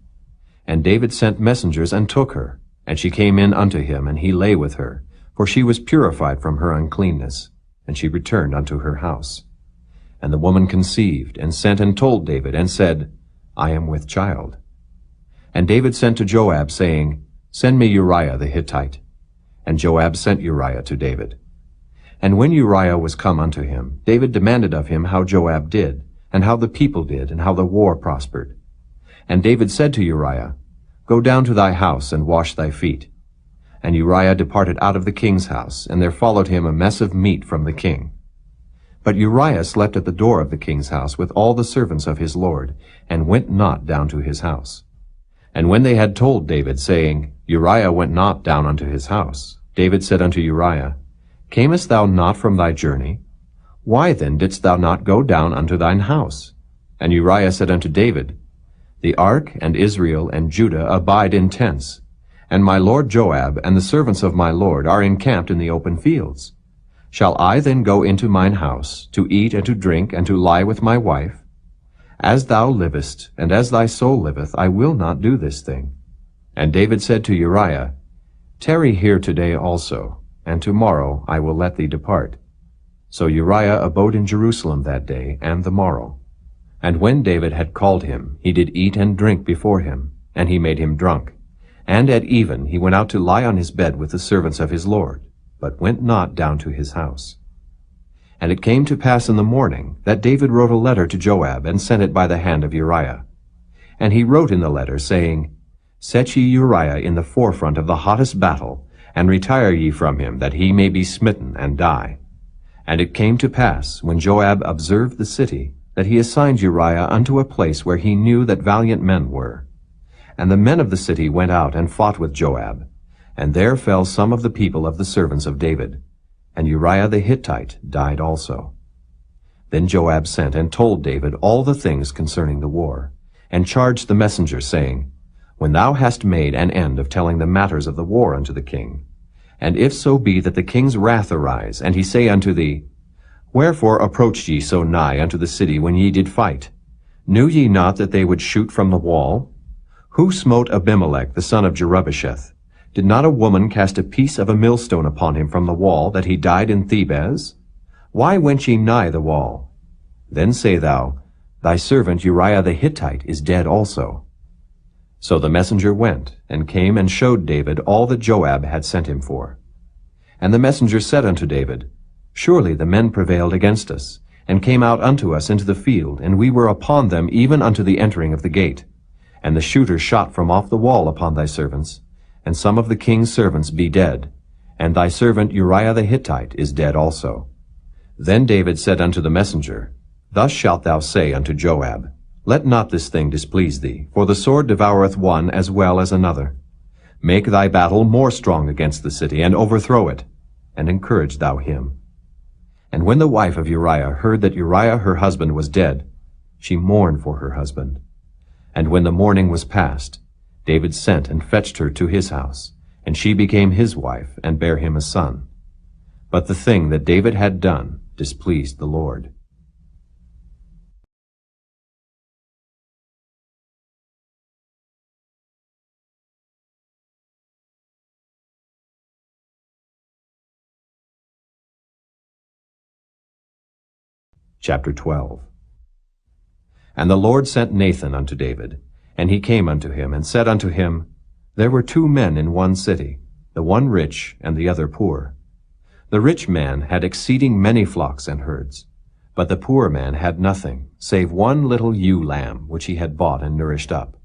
And David sent messengers and took her. And she came in unto him, and he lay with her, for she was purified from her uncleanness. And she returned unto her house. And the woman conceived, and sent and told David, and said, I am with child. And David sent to Joab, saying, Send me Uriah the Hittite. And Joab sent Uriah to David. And when Uriah was come unto him, David demanded of him how Joab did, and how the people did, and how the war prospered. And David said to Uriah, Go down to thy house, and wash thy feet. And Uriah departed out of the king's house, and there followed him a mess of meat from the king. But Uriah slept at the door of the king's house with all the servants of his lord, and went not down to his house. And when they had told David, saying, Uriah went not down unto his house, David said unto Uriah, Camest thou not from thy journey? Why then didst thou not go down unto thine house? And Uriah said unto David, The ark and Israel and Judah abide in tents, and my lord Joab and the servants of my lord are encamped in the open fields. Shall I then go into mine house, to eat and to drink, and to lie with my wife? As thou livest, and as thy soul liveth, I will not do this thing. And David said to Uriah, Tarry here today also, and tomorrow I will let thee depart. So Uriah abode in Jerusalem that day and the morrow. And when David had called him, he did eat and drink before him, and he made him drunk. And at even he went out to lie on his bed with the servants of his lord, but went not down to his house. And it came to pass in the morning that David wrote a letter to Joab, and sent it by the hand of Uriah. And he wrote in the letter, saying, Set ye Uriah in the forefront of the hottest battle, and retire ye from him, that he may be smitten and die. And it came to pass, when Joab observed the city, that he assigned Uriah unto a place where he knew that valiant men were. And the men of the city went out and fought with Joab. And there fell some of the people of the servants of David. And Uriah the Hittite died also. Then Joab sent and told David all the things concerning the war, and charged the messenger, saying, When thou hast made an end of telling the matters of the war unto the king, and if so be that the king's wrath arise, and he say unto thee, Wherefore approached ye so nigh unto the city when ye did fight? Knew ye not that they would shoot from the wall? Who smote Abimelech the son of Jerubbesheth? Did not a woman cast a piece of a millstone upon him from the wall, that he died in Thebez? Why went ye nigh the wall? Then say thou, Thy servant Uriah the Hittite is dead also. So the messenger went, and came and showed David all that Joab had sent him for. And the messenger said unto David, Surely the men prevailed against us, and came out unto us into the field, and we were upon them even unto the entering of the gate. And the shooters shot from off the wall upon thy servants, and some of the king's servants be dead, and thy servant Uriah the Hittite is dead also. Then David said unto the messenger, Thus shalt thou say unto Joab, Let not this thing displease thee, for the sword devoureth one as well as another. Make thy battle more strong against the city, and overthrow it, and encourage thou him. And when the wife of Uriah heard that Uriah her husband was dead, she mourned for her husband. And when the mourning was past, David sent and fetched her to his house, and she became his wife, and bare him a son. But the thing that David had done displeased the Lord. Chapter 12. And the Lord sent Nathan unto David, and he came unto him, and said unto him, There were 2 men in one city, the one rich, and the other poor. The rich man had exceeding many flocks and herds, but the poor man had nothing, save one little ewe lamb, which he had bought and nourished up.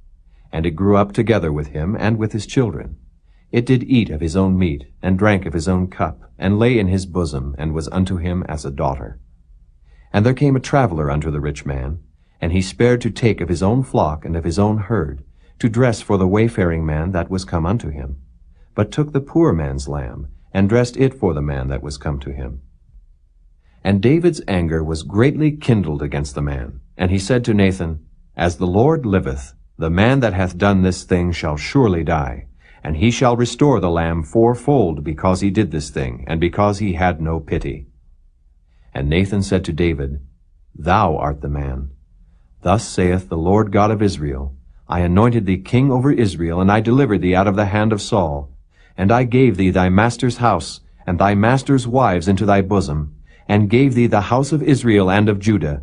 And it grew up together with him and with his children. It did eat of his own meat, and drank of his own cup, and lay in his bosom, and was unto him as a daughter. And there came a traveler unto the rich man, and he spared to take of his own flock and of his own herd, to dress for the wayfaring man that was come unto him, but took the poor man's lamb, and dressed it for the man that was come to him. And David's anger was greatly kindled against the man. And he said to Nathan, As the Lord liveth, the man that hath done this thing shall surely die, and he shall restore the lamb fourfold because he did this thing, and because he had no pity. And Nathan said to David, Thou art the man. Thus saith the Lord God of Israel, I anointed thee king over Israel, and I delivered thee out of the hand of Saul. And I gave thee thy master's house, and thy master's wives into thy bosom, and gave thee the house of Israel and of Judah.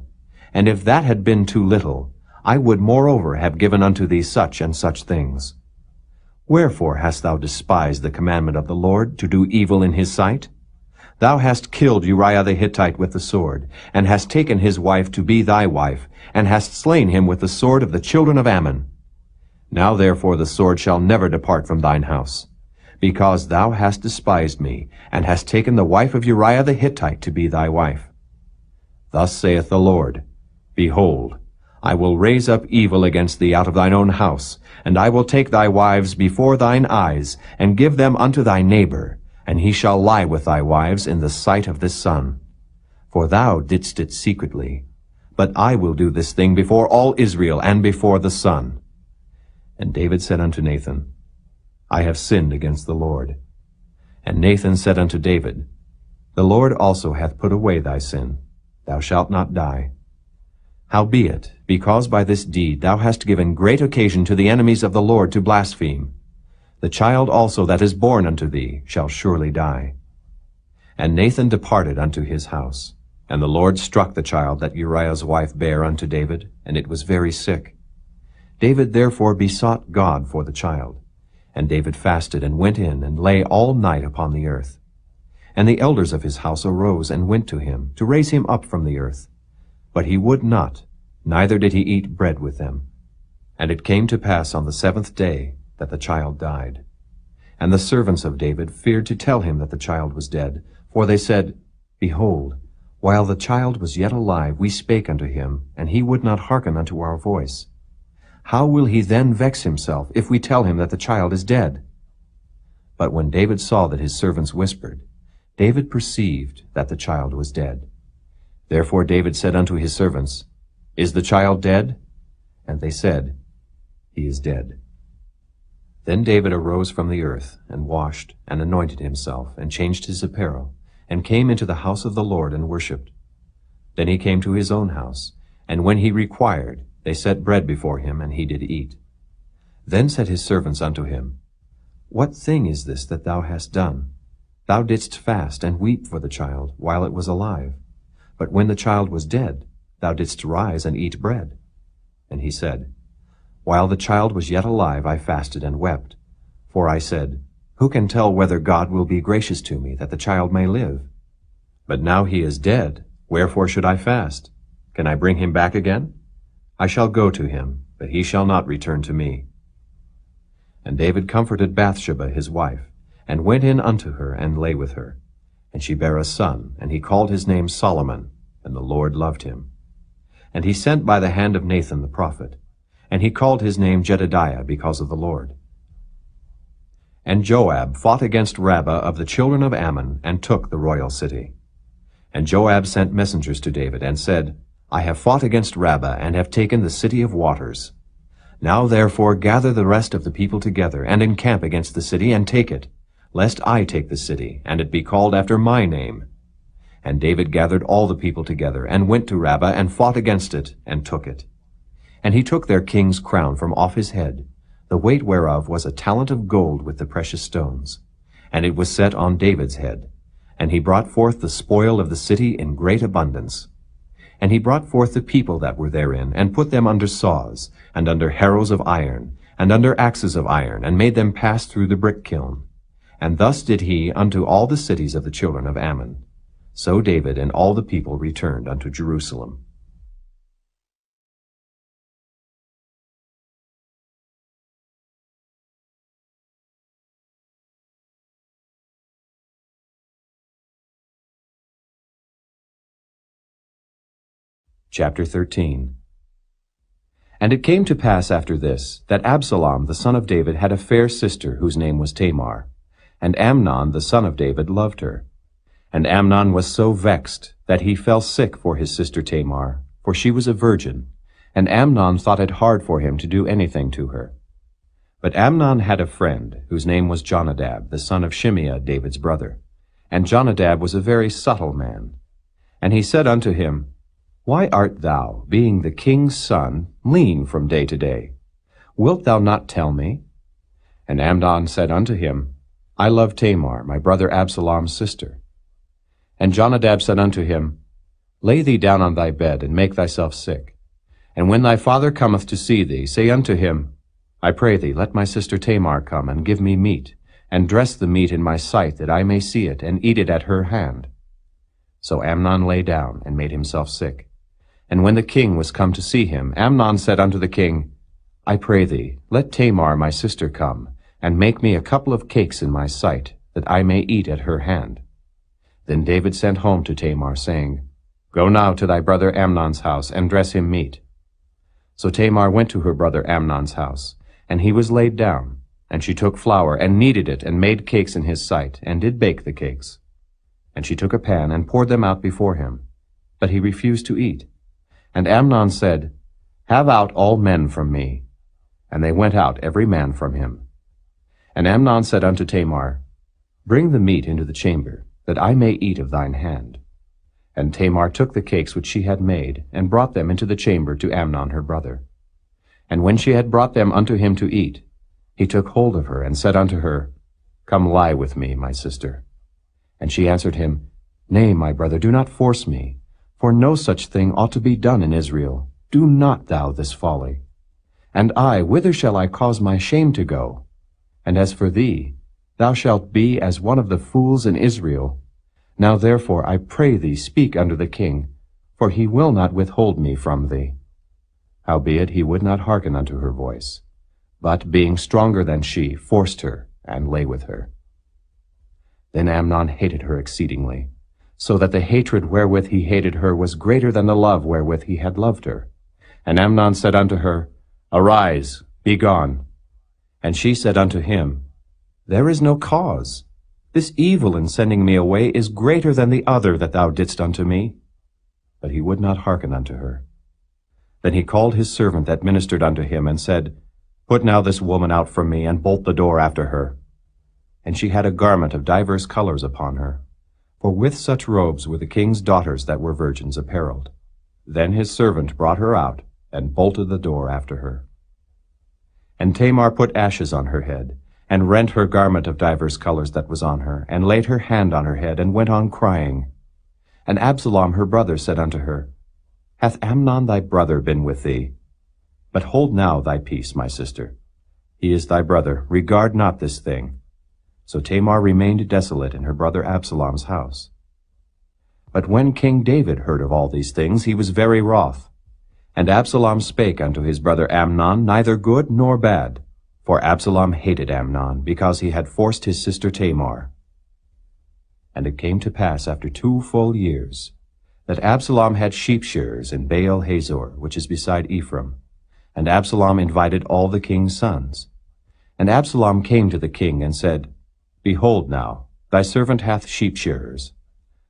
And if that had been too little, I would moreover have given unto thee such and such things. Wherefore hast thou despised the commandment of the Lord, to do evil in his sight? Thou hast killed Uriah the Hittite with the sword, and hast taken his wife to be thy wife, and hast slain him with the sword of the children of Ammon. Now therefore the sword shall never depart from thine house, because thou hast despised me, and hast taken the wife of Uriah the Hittite to be thy wife. Thus saith the Lord, Behold, I will raise up evil against thee out of thine own house, and I will take thy wives before thine eyes, and give them unto thy neighbor, and he shall lie with thy wives in the sight of this sun. For thou didst it secretly, but I will do this thing before all Israel and before the sun. And David said unto Nathan, I have sinned against the Lord. And Nathan said unto David, The Lord also hath put away thy sin. Thou shalt not die. Howbeit, because by this deed thou hast given great occasion to the enemies of the Lord to blaspheme, the child also that is born unto thee shall surely die. And Nathan departed unto his house. And the Lord struck the child that Uriah's wife bare unto David, and it was very sick. David therefore besought God for the child. And David fasted, and went in, and lay all night upon the earth. And the elders of his house arose, and went to him, to raise him up from the earth. But he would not, neither did he eat bread with them. And it came to pass on the 7th day that the child died. And the servants of David feared to tell him that the child was dead, for they said, Behold, while the child was yet alive, we spake unto him, and he would not hearken unto our voice. How will he then vex himself, if we tell him that the child is dead? But when David saw that his servants whispered, David perceived that the child was dead. Therefore David said unto his servants, Is the child dead? And they said, He is dead. Then David arose from the earth, and washed, and anointed himself, and changed his apparel, and came into the house of the Lord, and worshipped. Then he came to his own house, and when he required, they set bread before him, and he did eat. Then said his servants unto him, What thing is this that thou hast done? Thou didst fast and weep for the child while it was alive. But when the child was dead, thou didst rise and eat bread. And he said, While the child was yet alive, I fasted and wept. For I said, Who can tell whether God will be gracious to me, that the child may live? But now he is dead, wherefore should I fast? Can I bring him back again? I shall go to him, but he shall not return to me. And David comforted Bathsheba his wife, and went in unto her, and lay with her. And she bare a son, and he called his name Solomon, and the Lord loved him. And he sent by the hand of Nathan the prophet, and he called his name Jedediah, because of the Lord. And Joab fought against Rabbah of the children of Ammon, and took the royal city. And Joab sent messengers to David, and said, I have fought against Rabbah, and have taken the city of waters. Now therefore gather the rest of the people together, and encamp against the city, and take it, lest I take the city, and it be called after my name. And David gathered all the people together, and went to Rabbah, and fought against it, and took it. And he took their king's crown from off his head, the weight whereof was a talent of gold with the precious stones. And it was set on David's head. And he brought forth the spoil of the city in great abundance. And he brought forth the people that were therein, and put them under saws, and under harrows of iron, and under axes of iron, and made them pass through the brick kiln. And thus did he unto all the cities of the children of Ammon. So David and all the people returned unto Jerusalem. Chapter 13. And it came to pass after this, that Absalom the son of David had a fair sister, whose name was Tamar. And Amnon the son of David loved her. And Amnon was so vexed, that he fell sick for his sister Tamar, for she was a virgin, and Amnon thought it hard for him to do anything to her. But Amnon had a friend, whose name was Jonadab, the son of Shimeah, David's brother. And Jonadab was a very subtle man. And he said unto him, Why art thou, being the king's son, lean from day to day? Wilt thou not tell me? And Amnon said unto him, I love Tamar, my brother Absalom's sister. And Jonadab said unto him, Lay thee down on thy bed, and make thyself sick. And when thy father cometh to see thee, say unto him, I pray thee, let my sister Tamar come, and give me meat, and dress the meat in my sight, that I may see it, and eat it at her hand. So Amnon lay down, and made himself sick. And when the king was come to see him, Amnon said unto the king, I pray thee, let Tamar my sister come, and make me a couple of cakes in my sight, that I may eat at her hand. Then David sent home to Tamar, saying, Go now to thy brother Amnon's house, and dress him meat. So Tamar went to her brother Amnon's house, and he was laid down, and she took flour, and kneaded it, and made cakes in his sight, and did bake the cakes. And she took a pan, and poured them out before him. But he refused to eat. And Amnon said, Have out all men from me. And they went out every man from him. And Amnon said unto Tamar, Bring the meat into the chamber, that I may eat of thine hand. And Tamar took the cakes which she had made, and brought them into the chamber to Amnon her brother. And when she had brought them unto him to eat, he took hold of her, and said unto her, Come lie with me, my sister. And she answered him, Nay, my brother, do not force me, for no such thing ought to be done in Israel. Do not thou this folly. And I, whither shall I cause my shame to go? And as for thee, thou shalt be as one of the fools in Israel. Now therefore I pray thee speak unto the king, for he will not withhold me from thee. Howbeit he would not hearken unto her voice, but, being stronger than she, forced her, and lay with her. Then Amnon hated her exceedingly, so that the hatred wherewith he hated her was greater than the love wherewith he had loved her. And Amnon said unto her, Arise, be gone. And she said unto him, There is no cause. This evil in sending me away is greater than the other that thou didst unto me. But he would not hearken unto her. Then he called his servant that ministered unto him, and said, Put now this woman out from me, and bolt the door after her. And she had a garment of divers colors upon her, for with such robes were the king's daughters that were virgins apparelled. Then his servant brought her out, and bolted the door after her. And Tamar put ashes on her head, and rent her garment of divers colors that was on her, and laid her hand on her head, and went on crying. And Absalom her brother said unto her, Hath Amnon thy brother been with thee? But hold now thy peace, my sister. He is thy brother, regard not this thing. So Tamar remained desolate in her brother Absalom's house. But when King David heard of all these things, he was very wroth. And Absalom spake unto his brother Amnon neither good nor bad, for Absalom hated Amnon, because he had forced his sister Tamar. And it came to pass after 2 full years, that Absalom had sheep shearers in Baal Hazor, which is beside Ephraim. And Absalom invited all the king's sons. And Absalom came to the king, and said, Behold now, thy servant hath sheep shearers.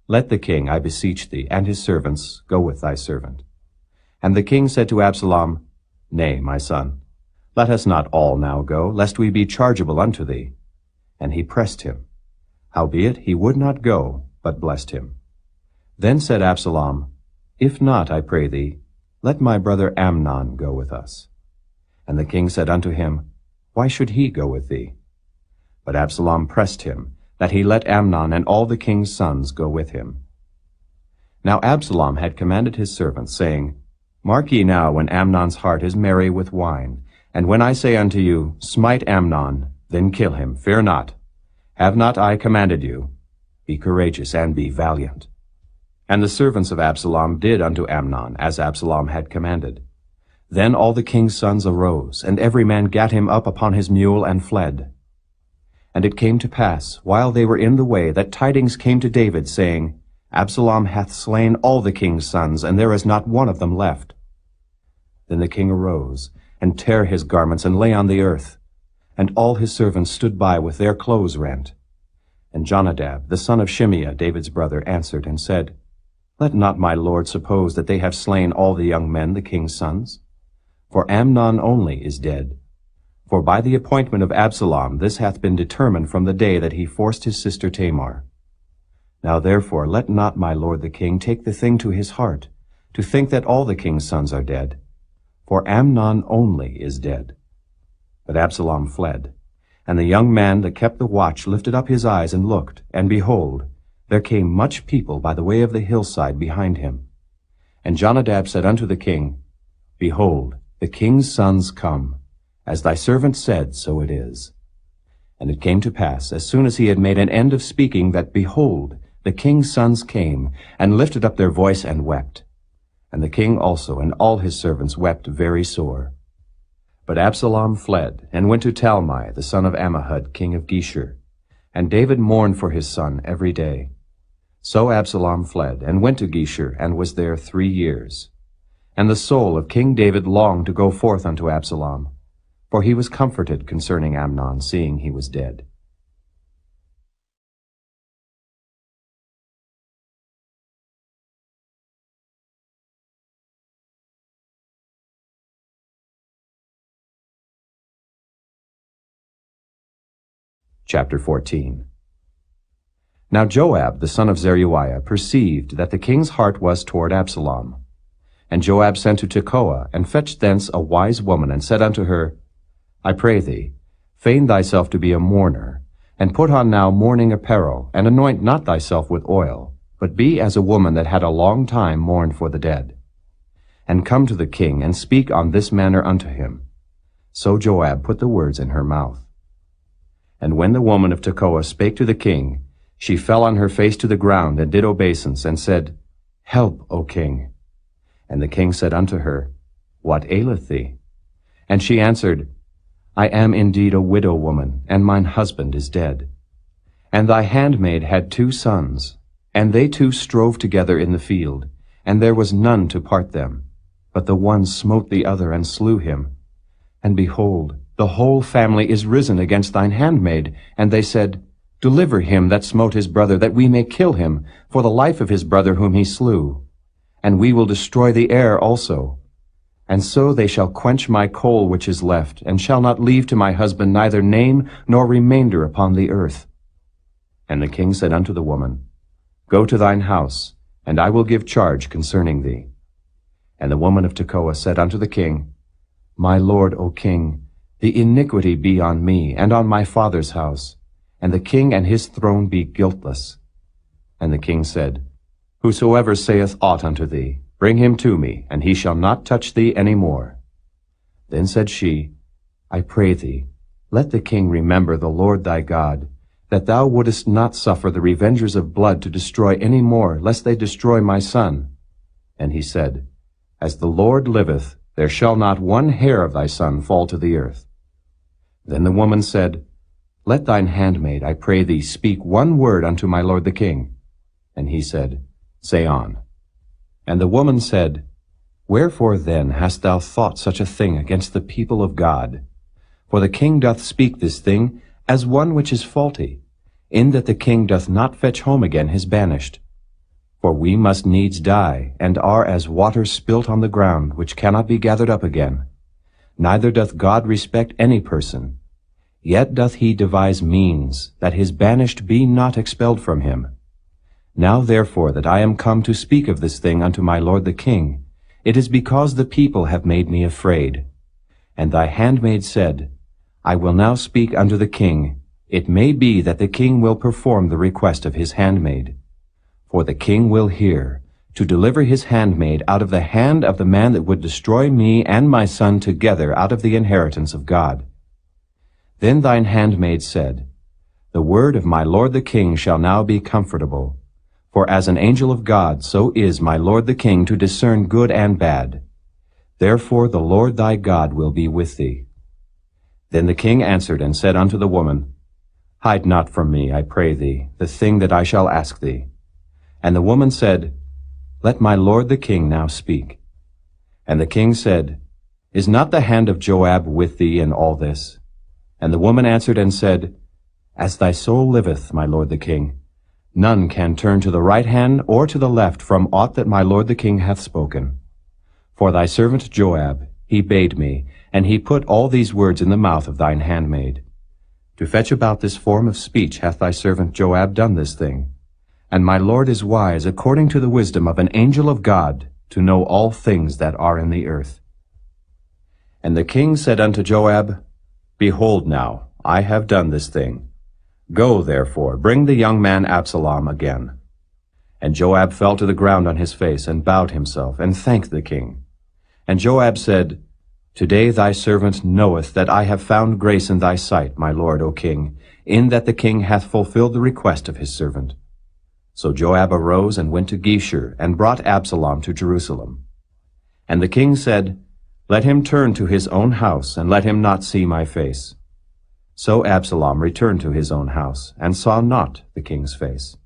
Let the king, I beseech thee, and his servants go with thy servant. And the king said to Absalom, Nay, my son, let us not all now go, lest we be chargeable unto thee. And he pressed him. Howbeit he would not go, but blessed him. Then said Absalom, If not, I pray thee, let my brother Amnon go with us. And the king said unto him, Why should he go with thee? But Absalom pressed him, that he let Amnon and all the king's sons go with him. Now Absalom had commanded his servants, saying, Mark ye now when Amnon's heart is merry with wine, and when I say unto you, Smite Amnon, then kill him, fear not. Have not I commanded you? Be courageous and be valiant. And the servants of Absalom did unto Amnon as Absalom had commanded. Then all the king's sons arose, and every man gat him up upon his mule and fled. And it came to pass, while they were in the way, that tidings came to David, saying, Absalom hath slain all the king's sons, and there is not one of them left. Then the king arose, and tare his garments, and lay on the earth. And all his servants stood by with their clothes rent. And Jonadab, the son of Shimeah, David's brother, answered and said, Let not my lord suppose that they have slain all the young men, the king's sons. For Amnon only is dead. For by the appointment of Absalom this hath been determined from the day that he forced his sister Tamar. Now therefore let not my lord the king take the thing to his heart, to think that all the king's sons are dead. For Amnon only is dead. But Absalom fled. And the young man that kept the watch lifted up his eyes and looked, and behold, there came much people by the way of the hillside behind him. And Jonadab said unto the king, Behold, the king's sons come. As thy servant said, so it is. And it came to pass, as soon as he had made an end of speaking, that, behold, the king's sons came, and lifted up their voice and wept. And the king also and all his servants wept very sore. But Absalom fled, and went to Talmai, the son of Ammihud, king of Geshur. And David mourned for his son every day. So Absalom fled, and went to Geshur, and was there 3 years. And the soul of King David longed to go forth unto Absalom, for he was comforted concerning Amnon, seeing he was dead. Chapter 14. Now Joab, the son of Zeruiah, perceived that the king's heart was toward Absalom. And Joab sent to Tekoa, and fetched thence a wise woman, and said unto her, I pray thee, feign thyself to be a mourner, and put on now mourning apparel, and anoint not thyself with oil, but be as a woman that had a long time mourned for the dead. And come to the king, and speak on this manner unto him. So Joab put the words in her mouth. And when the woman of Tekoa spake to the king, she fell on her face to the ground, and did obeisance, and said, Help, O king. And the king said unto her, What aileth thee? And she answered, I am indeed a widow woman, and mine husband is dead. And thy handmaid had 2 sons, and they 2 strove together in the field, and there was none to part them. But the one smote the other, and slew him. And behold, the whole family is risen against thine handmaid. And they said, Deliver him that smote his brother, that we may kill him, for the life of his brother whom he slew. And we will destroy the heir also. And so they shall quench my coal which is left, and shall not leave to my husband neither name nor remainder upon the earth. And the king said unto the woman, Go to thine house, and I will give charge concerning thee. And the woman of Tekoa said unto the king, My lord, O king, the iniquity be on me, and on my father's house, and the king and his throne be guiltless. And the king said, Whosoever saith aught unto thee, bring him to me, and he shall not touch thee any more. Then said she, I pray thee, let the king remember the Lord thy God, that thou wouldest not suffer the revengers of blood to destroy any more, lest they destroy my son. And he said, As the Lord liveth, there shall not one hair of thy son fall to the earth. Then the woman said, Let thine handmaid, I pray thee, speak one word unto my lord the king. And he said, Say on. And the woman said, Wherefore then hast thou thought such a thing against the people of God? For the king doth speak this thing as one which is faulty, in that the king doth not fetch home again his banished. For we must needs die, and are as water spilt on the ground, which cannot be gathered up again. Neither doth God respect any person. Yet doth he devise means, that his banished be not expelled from him. Now therefore that I am come to speak of this thing unto my lord the king, it is because the people have made me afraid. And thy handmaid said, I will now speak unto the king. It may be that the king will perform the request of his handmaid. For the king will hear, to deliver his handmaid out of the hand of the man that would destroy me and my son together out of the inheritance of God. Then thine handmaid said, The word of my lord the king shall now be comfortable. For as an angel of God, so is my lord the king to discern good and bad. Therefore the Lord thy God will be with thee. Then the king answered and said unto the woman, Hide not from me, I pray thee, the thing that I shall ask thee. And the woman said, Let my lord the king now speak. And the king said, Is not the hand of Joab with thee in all this? And the woman answered and said, As thy soul liveth, my lord the king, None can turn to the right hand or to the left from aught that my lord the king hath spoken. For thy servant Joab, he bade me, and he put all these words in the mouth of thine handmaid. To fetch about this form of speech hath thy servant Joab done this thing. And my lord is wise according to the wisdom of an angel of God, to know all things that are in the earth. And the king said unto Joab, Behold now, I have done this thing. Go, therefore, bring the young man Absalom again. And Joab fell to the ground on his face, and bowed himself, and thanked the king. And Joab said, Today thy servant knoweth that I have found grace in thy sight, my lord, O king, in that the king hath fulfilled the request of his servant. So Joab arose and went to Geshur, and brought Absalom to Jerusalem. And the king said, Let him turn to his own house, and let him not see my face. So Absalom returned to his own house, and saw not the king's face.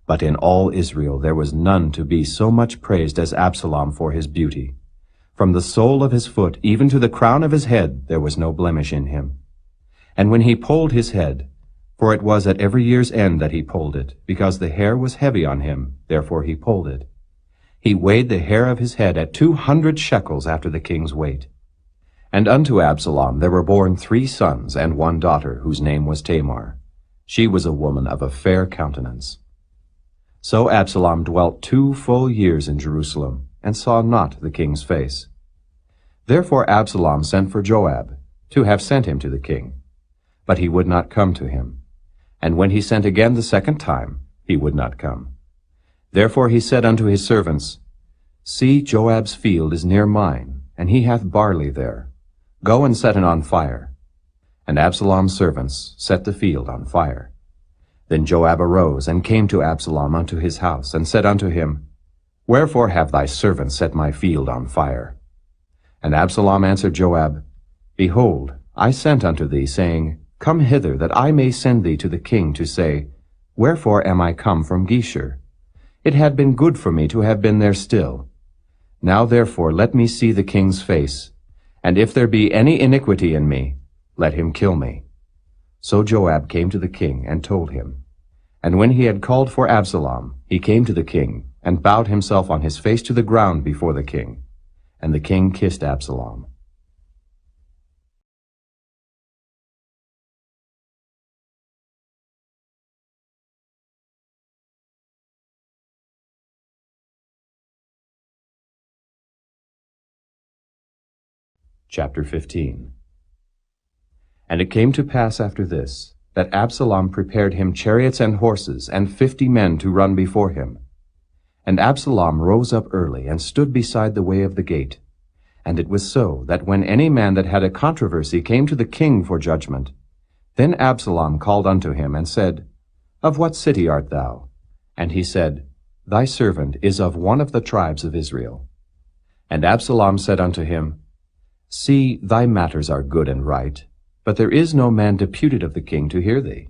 But in all Israel there was none to be so much praised as Absalom for his beauty. From the sole of his foot even to the crown of his head there was no blemish in him. And when he polled his head, for it was at every year's end that he polled it, because the hair was heavy on him, therefore he polled it, he weighed the hair of his head at 200 shekels after the king's weight. And unto Absalom there were born 3 sons and 1 daughter, whose name was Tamar. She was a woman of a fair countenance. So Absalom dwelt 2 full years in Jerusalem, and saw not the king's face. Therefore Absalom sent for Joab, to have sent him to the king. But he would not come to him. And when he sent again the 2nd time, he would not come. Therefore he said unto his servants, See, Joab's field is near mine, and he hath barley there. Go and set it on fire. And Absalom's servants set the field on fire. Then Joab arose, and came to Absalom unto his house, and said unto him, Wherefore have thy servants set my field on fire? And Absalom answered Joab, Behold, I sent unto thee, saying, Come hither, that I may send thee to the king, to say, Wherefore am I come from Geshur? It had been good for me to have been there still. Now therefore let me see the king's face, and if there be any iniquity in me, let him kill me. So Joab came to the king, and told him. And when he had called for Absalom, he came to the king, and bowed himself on his face to the ground before the king. And the king kissed Absalom. Chapter 15. And it came to pass after this, that Absalom prepared him chariots and horses, and 50 men to run before him. And Absalom rose up early, and stood beside the way of the gate. And it was so, that when any man that had a controversy came to the king for judgment, then Absalom called unto him, and said, Of what city art thou? And he said, Thy servant is of one of the tribes of Israel. And Absalom said unto him, See, thy matters are good and right, but there is no man deputed of the king to hear thee.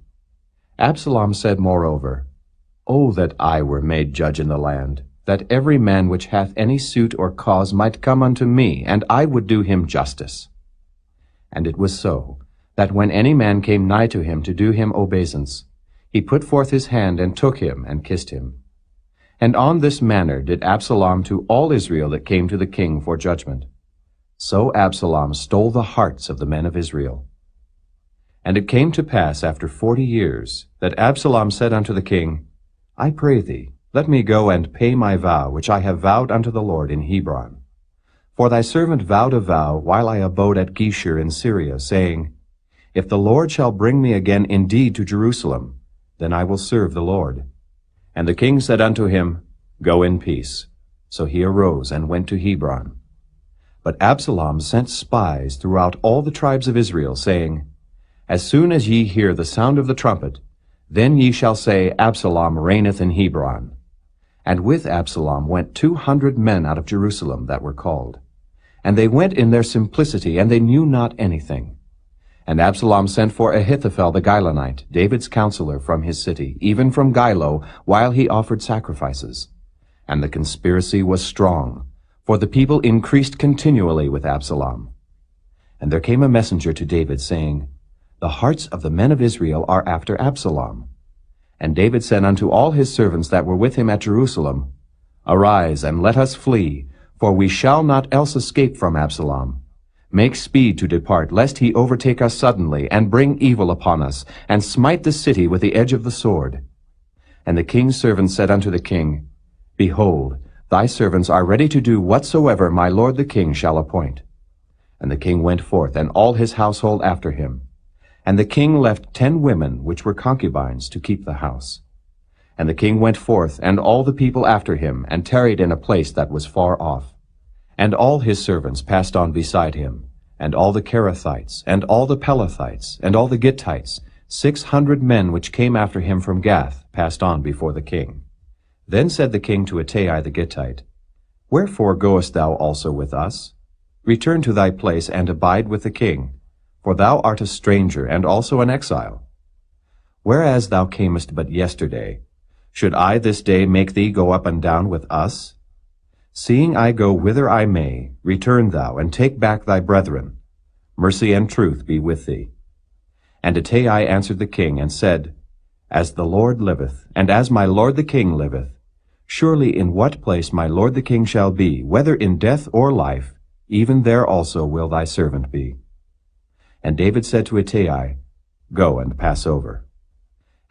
Absalom said moreover, O that I were made judge in the land, that every man which hath any suit or cause might come unto me, and I would do him justice. And it was so, that when any man came nigh to him to do him obeisance, he put forth his hand and took him and kissed him. And on this manner did Absalom to all Israel that came to the king for judgment. So Absalom stole the hearts of the men of Israel. And it came to pass after 40 years, that Absalom said unto the king, I pray thee, let me go and pay my vow which I have vowed unto the Lord in Hebron. For thy servant vowed a vow while I abode at Geshur in Syria, saying, If the Lord shall bring me again indeed to Jerusalem, then I will serve the Lord. And the king said unto him, Go in peace. So he arose and went to Hebron. But Absalom sent spies throughout all the tribes of Israel, saying, As soon as ye hear the sound of the trumpet, then ye shall say, Absalom reigneth in Hebron. And with Absalom went 200 men out of Jerusalem that were called. And they went in their simplicity, and they knew not anything. And Absalom sent for Ahithophel the Gilonite, David's counselor, from his city, even from Gilo, while he offered sacrifices. And the conspiracy was strong, for the people increased continually with Absalom. And there came a messenger to David, saying, The hearts of the men of Israel are after Absalom. And David said unto all his servants that were with him at Jerusalem, Arise, and let us flee, for we shall not else escape from Absalom. Make speed to depart, lest he overtake us suddenly, and bring evil upon us, and smite the city with the edge of the sword. And the king's servants said unto the king, Behold, thy servants are ready to do whatsoever my lord the king shall appoint. And the king went forth, and all his household after him. And the king left 10 women, which were concubines, to keep the house. And the king went forth, and all the people after him, and tarried in a place that was far off. And all his servants passed on beside him, and all the Kerethites, and all the Pelethites, and all the Gittites, 600 men which came after him from Gath, passed on before the king. Then said the king to Ittai the Gittite, Wherefore goest thou also with us? Return to thy place, and abide with the king, for thou art a stranger, and also an exile. Whereas thou camest but yesterday, should I this day make thee go up and down with us? Seeing I go whither I may, return thou, and take back thy brethren. Mercy and truth be with thee. And Ittai answered the king, and said, As the Lord liveth, and as my lord the king liveth, surely in what place my lord the king shall be, whether in death or life, even there also will thy servant be. And David said to Ittai, Go and pass over.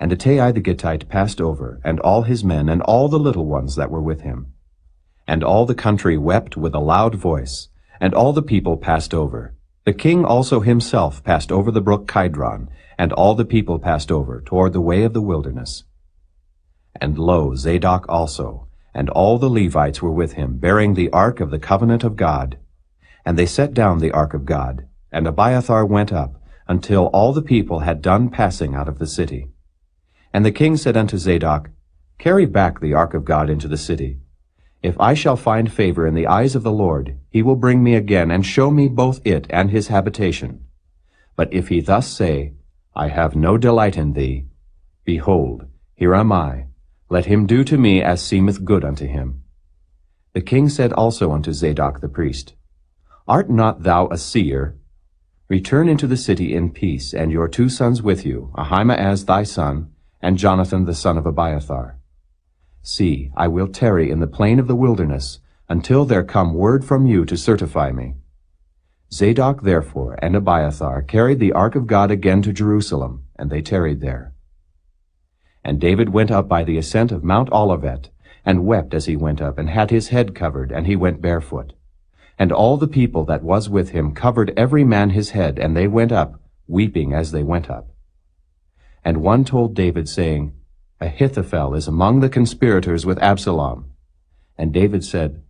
And Ittai the Gittite passed over, and all his men, and all the little ones that were with him. And all the country wept with a loud voice, and all the people passed over. The king also himself passed over the brook Kidron, and all the people passed over toward the way of the wilderness. And lo, Zadok also, and all the Levites were with him, bearing the ark of the covenant of God. And they set down the ark of God, and Abiathar went up, until all the people had done passing out of the city. And the king said unto Zadok, Carry back the ark of God into the city. If I shall find favor in the eyes of the Lord, he will bring me again, and show me both it and his habitation. But if he thus say, I have no delight in thee, behold, here am I. Let him do to me as seemeth good unto him. The king said also unto Zadok the priest, Art not thou a seer? Return into the city in peace, and your 2 sons with you, Ahimaaz thy son, and Jonathan the son of Abiathar. See, I will tarry in the plain of the wilderness, until there come word from you to certify me. Zadok therefore and Abiathar carried the ark of God again to Jerusalem, and they tarried there. And David went up by the ascent of Mount Olivet, and wept as he went up, and had his head covered, and he went barefoot. And all the people that was with him covered every man his head, and they went up, weeping as they went up. And one told David, saying, Ahithophel is among the conspirators with Absalom. And David said,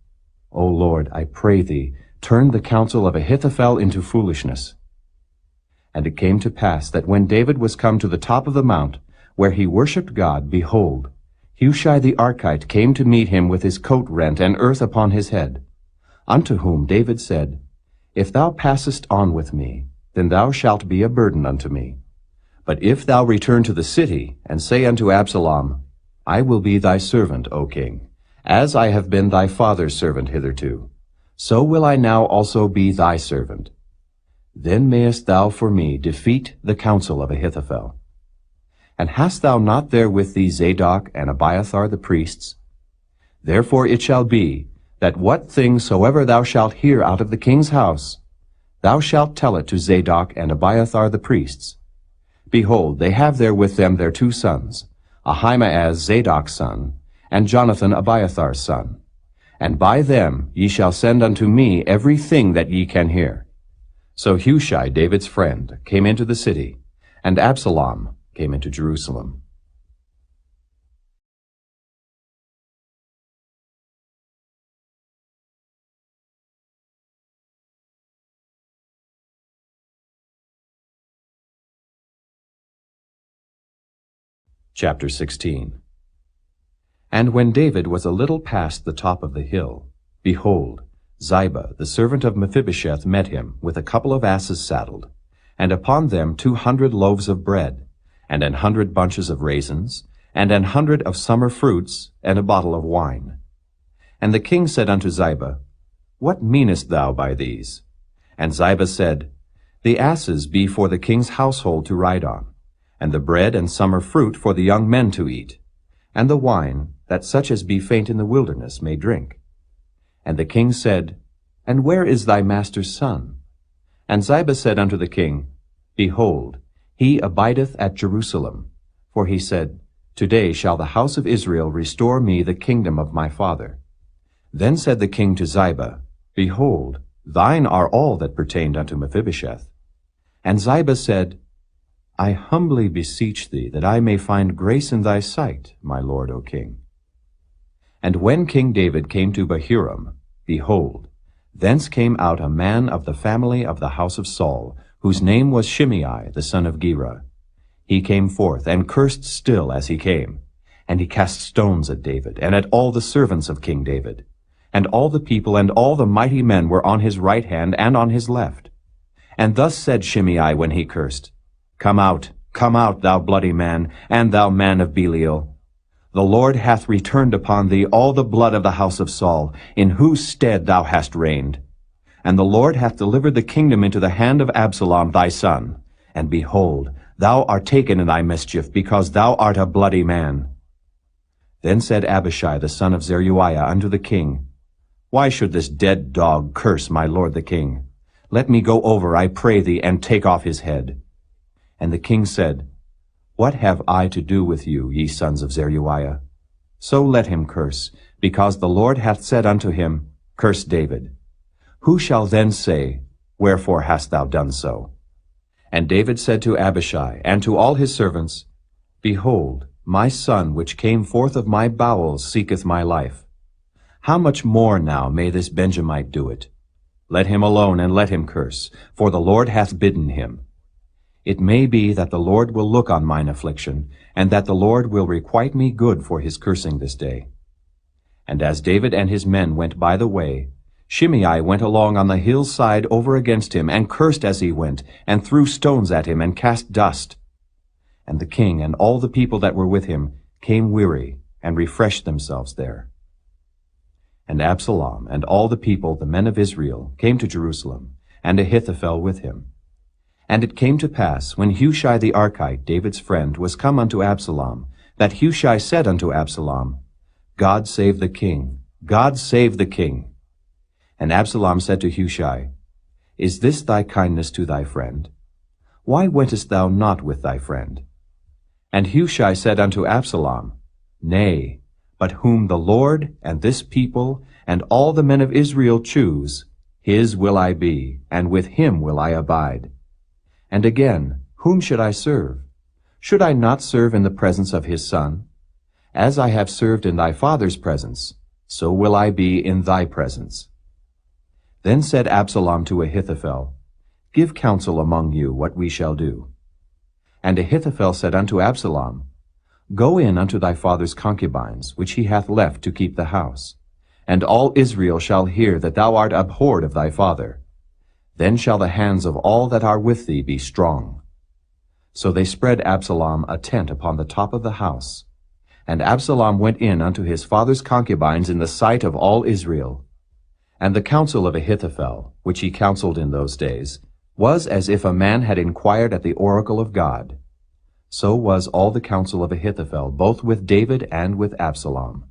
O Lord, I pray thee, turn the counsel of Ahithophel into foolishness. And it came to pass that when David was come to the top of the mount, where he worshipped God, behold, Hushai the Archite came to meet him with his coat rent and earth upon his head. Unto whom David said, If thou passest on with me, then thou shalt be a burden unto me. But if thou return to the city, and say unto Absalom, I will be thy servant, O king, as I have been thy father's servant hitherto, so will I now also be thy servant. Then mayest thou for me defeat the counsel of Ahithophel. And hast thou not there with thee Zadok and Abiathar the priests? Therefore it shall be, that what thing soever thou shalt hear out of the king's house, thou shalt tell it to Zadok and Abiathar the priests. Behold, they have there with them their 2 sons, Ahimaaz Zadok's son, and Jonathan Abiathar's son. And by them ye shall send unto me every thing that ye can hear. So Hushai, David's friend, came into the city, and Absalom came into Jerusalem. Chapter 16. And when David was a little past the top of the hill, behold, Ziba, the servant of Mephibosheth, met him, with a couple of asses saddled, and upon them 200 loaves of bread, and 100 bunches of raisins, and 100 of summer fruits, and a bottle of wine. And the king said unto Ziba, What meanest thou by these? And Ziba said, The asses be for the king's household to ride on, and the bread and summer fruit for the young men to eat, and the wine, that such as be faint in the wilderness may drink. And the king said, And where is thy master's son? And Ziba said unto the king, Behold, he abideth at Jerusalem. For he said, Today shall the house of Israel restore me the kingdom of my father. Then said the king to Ziba, Behold, thine are all that pertained unto Mephibosheth. And Ziba said, I humbly beseech thee that I may find grace in thy sight, my lord, O king. And when King David came to Bahurim, behold, thence came out a man of the family of the house of Saul, whose name was Shimei the son of Gera. He came forth, and cursed still as he came. And he cast stones at David, and at all the servants of King David. And all the people and all the mighty men were on his right hand and on his left. And thus said Shimei when he cursed, Come out, thou bloody man, and thou man of Belial. The Lord hath returned upon thee all the blood of the house of Saul, in whose stead thou hast reigned. And the Lord hath delivered the kingdom into the hand of Absalom thy son. And behold, thou art taken in thy mischief, because thou art a bloody man. Then said Abishai the son of Zeruiah unto the king, Why should this dead dog curse my lord the king? Let me go over, I pray thee, and take off his head. And the king said, What have I to do with you, ye sons of Zeruiah? So let him curse, because the Lord hath said unto him, Curse David. Who shall then say, Wherefore hast thou done so? And David said to Abishai and to all his servants, Behold, my son which came forth of my bowels seeketh my life. How much more now may this Benjamite do it? Let him alone, and let him curse, for the Lord hath bidden him. It may be that the Lord will look on mine affliction, and that the Lord will requite me good for his cursing this day. And as David and his men went by the way, Shimei went along on the hillside over against him, and cursed as he went, and threw stones at him, and cast dust. And the king and all the people that were with him came weary, and refreshed themselves there. And Absalom and all the people, the men of Israel, came to Jerusalem, and Ahithophel with him. And it came to pass, when Hushai the Archite, David's friend, was come unto Absalom, that Hushai said unto Absalom, God save the king, God save the king. And Absalom said to Hushai, Is this thy kindness to thy friend? Why wentest thou not with thy friend? And Hushai said unto Absalom, Nay, but whom the Lord and this people and all the men of Israel choose, his will I be, and with him will I abide. And again, whom should I serve? Should I not serve in the presence of his son? As I have served in thy father's presence, so will I be in thy presence. Then said Absalom to Ahithophel, Give counsel among you what we shall do. And Ahithophel said unto Absalom, Go in unto thy father's concubines, which he hath left to keep the house. And all Israel shall hear that thou art abhorred of thy father. Then shall the hands of all that are with thee be strong. So they spread Absalom a tent upon the top of the house. And Absalom went in unto his father's concubines in the sight of all Israel. And the counsel of Ahithophel, which he counseled in those days, was as if a man had inquired at the oracle of God. So was all the counsel of Ahithophel, both with David and with Absalom.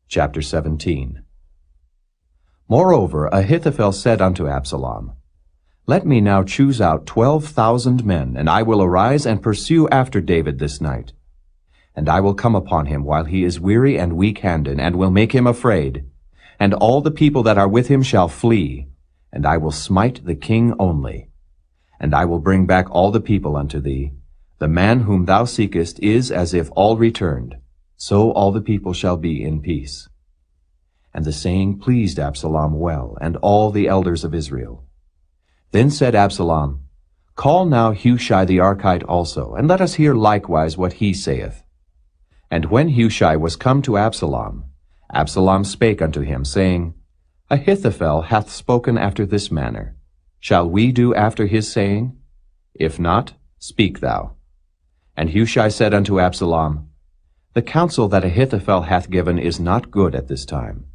Chapter 17. Moreover, Ahithophel said unto Absalom, Let me now choose out 12,000 men, and I will arise and pursue after David this night. And I will come upon him while he is weary and weak-handed, and will make him afraid. And all the people that are with him shall flee, and I will smite the king only. And I will bring back all the people unto thee. The man whom thou seekest is as if all returned. So all the people shall be in peace. And the saying pleased Absalom well, and all the elders of Israel. Then said Absalom, Call now Hushai the Archite also, and let us hear likewise what he saith. And when Hushai was come to Absalom, Absalom spake unto him, saying, Ahithophel hath spoken after this manner. Shall we do after his saying? If not, speak thou. And Hushai said unto Absalom, The counsel that Ahithophel hath given is not good at this time.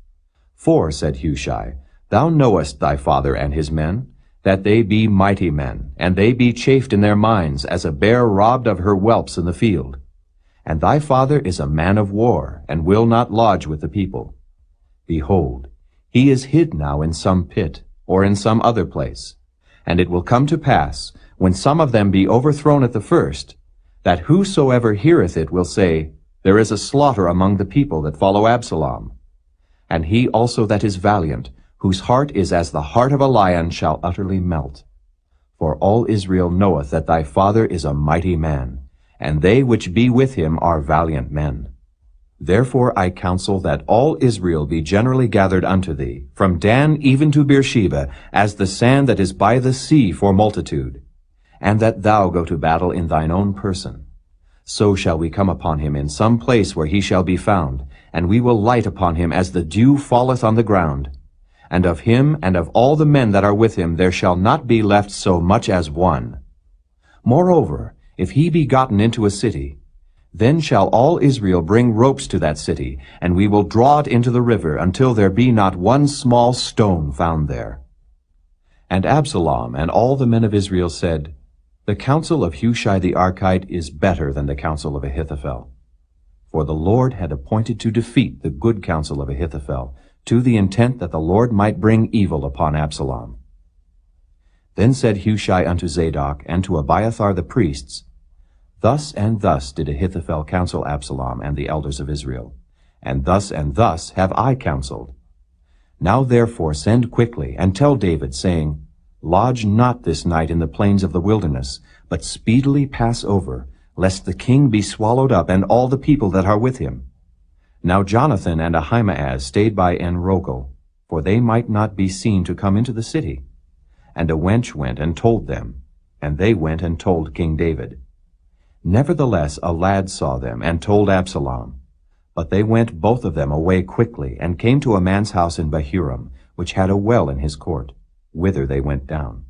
For, said Hushai, thou knowest thy father and his men, that they be mighty men, and they be chafed in their minds, as a bear robbed of her whelps in the field. And thy father is a man of war, and will not lodge with the people. Behold, he is hid now in some pit, or in some other place. And it will come to pass, when some of them be overthrown at the first, that whosoever heareth it will say, There is a slaughter among the people that follow Absalom. And he also that is valiant, whose heart is as the heart of a lion, shall utterly melt. For all Israel knoweth that thy father is a mighty man, and they which be with him are valiant men. Therefore I counsel that all Israel be generally gathered unto thee, from Dan even to Beersheba, as the sand that is by the sea for multitude, and that thou go to battle in thine own person. So shall we come upon him in some place where he shall be found, and we will light upon him as the dew falleth on the ground. And of him and of all the men that are with him there shall not be left so much as one. Moreover, if he be gotten into a city, then shall all Israel bring ropes to that city, and we will draw it into the river, until there be not one small stone found there. And Absalom and all the men of Israel said, The counsel of Hushai the Archite is better than the counsel of Ahithophel. For the Lord had appointed to defeat the good counsel of Ahithophel, to the intent that the Lord might bring evil upon Absalom. Then said Hushai unto Zadok and to Abiathar the priests, Thus and thus did Ahithophel counsel Absalom and the elders of Israel, and thus have I counseled. Now therefore send quickly, and tell David, saying, Lodge not this night in the plains of the wilderness, but speedily pass over, lest the king be swallowed up, and all the people that are with him. Now Jonathan and Ahimaaz stayed by En-rogel, for they might not be seen to come into the city. And a wench went and told them, and they went and told King David. Nevertheless a lad saw them, and told Absalom. But they went both of them away quickly, and came to a man's house in Bahurim, which had a well in his court, whither they went down.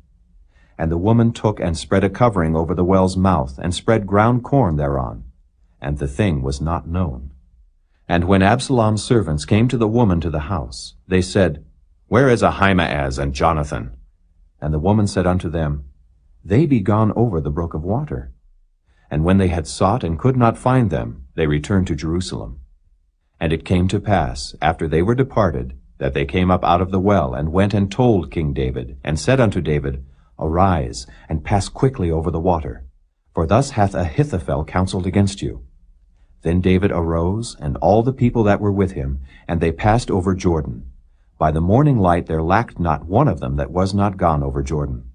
And the woman took and spread a covering over the well's mouth, and spread ground corn thereon. And the thing was not known. And when Absalom's servants came to the woman to the house, they said, Where is Ahimaaz and Jonathan? And the woman said unto them, They be gone over the brook of water. And when they had sought and could not find them, they returned to Jerusalem. And it came to pass, after they were departed, that they came up out of the well, and went and told King David, and said unto David, Arise, and pass quickly over the water, for thus hath Ahithophel counseled against you. Then David arose, and all the people that were with him, and they passed over Jordan. By the morning light there lacked not one of them that was not gone over Jordan.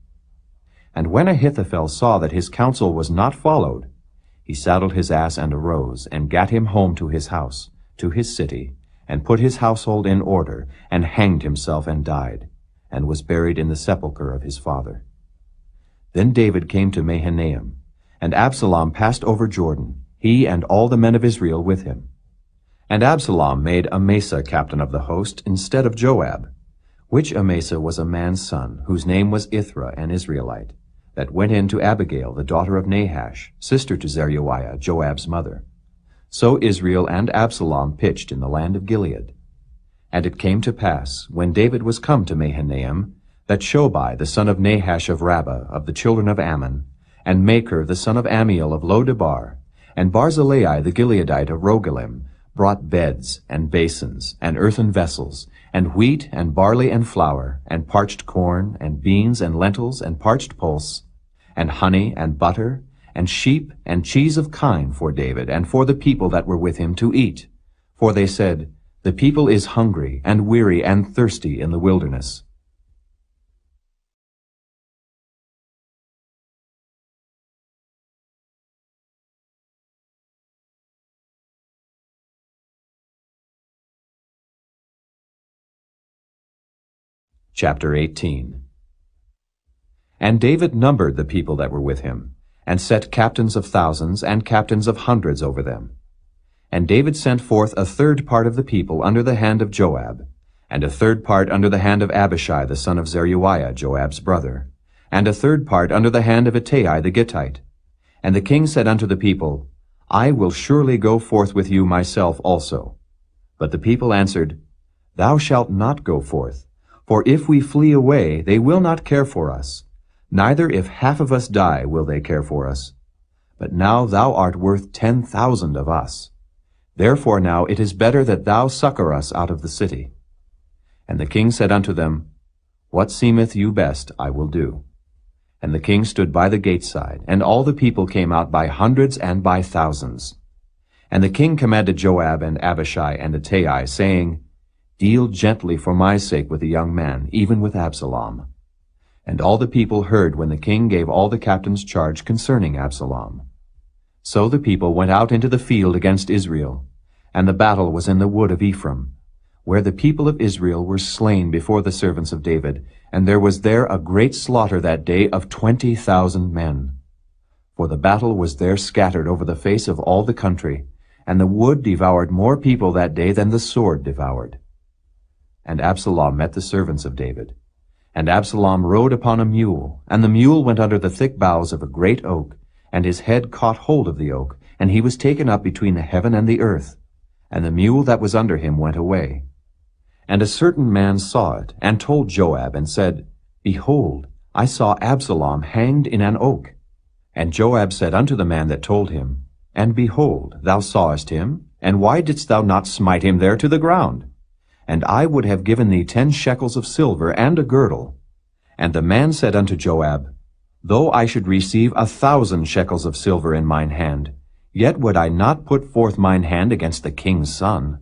And when Ahithophel saw that his counsel was not followed, he saddled his ass and arose, and gat him home to his house, to his city, and put his household in order, and hanged himself and died, and was buried in the sepulchre of his father. Then David came to Mahanaim, and Absalom passed over Jordan, he and all the men of Israel with him. And Absalom made Amasa captain of the host instead of Joab, which Amasa was a man's son, whose name was Ithra, an Israelite, that went in to Abigail, the daughter of Nahash, sister to Zeruiah, Joab's mother. So Israel and Absalom pitched in the land of Gilead. And it came to pass, when David was come to Mahanaim, that Shobai the son of Nahash of Rabbah, of the children of Ammon, and Machir the son of Ammiel of Lo-debar, and Barzillai the Gileadite of Rogelim, brought beds, and basins, and earthen vessels, and wheat, and barley, and flour, and parched corn, and beans, and lentils, and parched pulse, and honey, and butter, and sheep, and cheese of kine for David, and for the people that were with him to eat. For they said, The people is hungry, and weary, and thirsty in the wilderness. Chapter 18. And David numbered the people that were with him, and set captains of thousands and captains of hundreds over them. And David sent forth a third part of the people under the hand of Joab, and a third part under the hand of Abishai the son of Zeruiah, Joab's brother, and a third part under the hand of Ittai the Gittite. And the king said unto the people, I will surely go forth with you myself also. But the people answered, Thou shalt not go forth, for if we flee away, they will not care for us. Neither if half of us die will they care for us. But now thou art worth 10,000 of us. Therefore now it is better that thou succor us out of the city. And the king said unto them, What seemeth you best I will do. And the king stood by the gate side, and all the people came out by hundreds and by thousands. And the king commanded Joab and Abishai and Ittai, saying, Deal gently for my sake with the young man, even with Absalom. And all the people heard when the king gave all the captains charge concerning Absalom. So the people went out into the field against Israel, and the battle was in the wood of Ephraim, where the people of Israel were slain before the servants of David, and there was there a great slaughter that day of 20,000 men. For the battle was there scattered over the face of all the country, and the wood devoured more people that day than the sword devoured. And Absalom met the servants of David. And Absalom rode upon a mule, and the mule went under the thick boughs of a great oak, and his head caught hold of the oak, and he was taken up between the heaven and the earth, and the mule that was under him went away. And a certain man saw it, and told Joab, and said, Behold, I saw Absalom hanged in an oak. And Joab said unto the man that told him, And behold, thou sawest him, and why didst thou not smite him there to the ground? And I would have given thee 10 shekels of silver and a girdle. And the man said unto Joab, Though I should receive 1,000 shekels of silver in mine hand, yet would I not put forth mine hand against the king's son.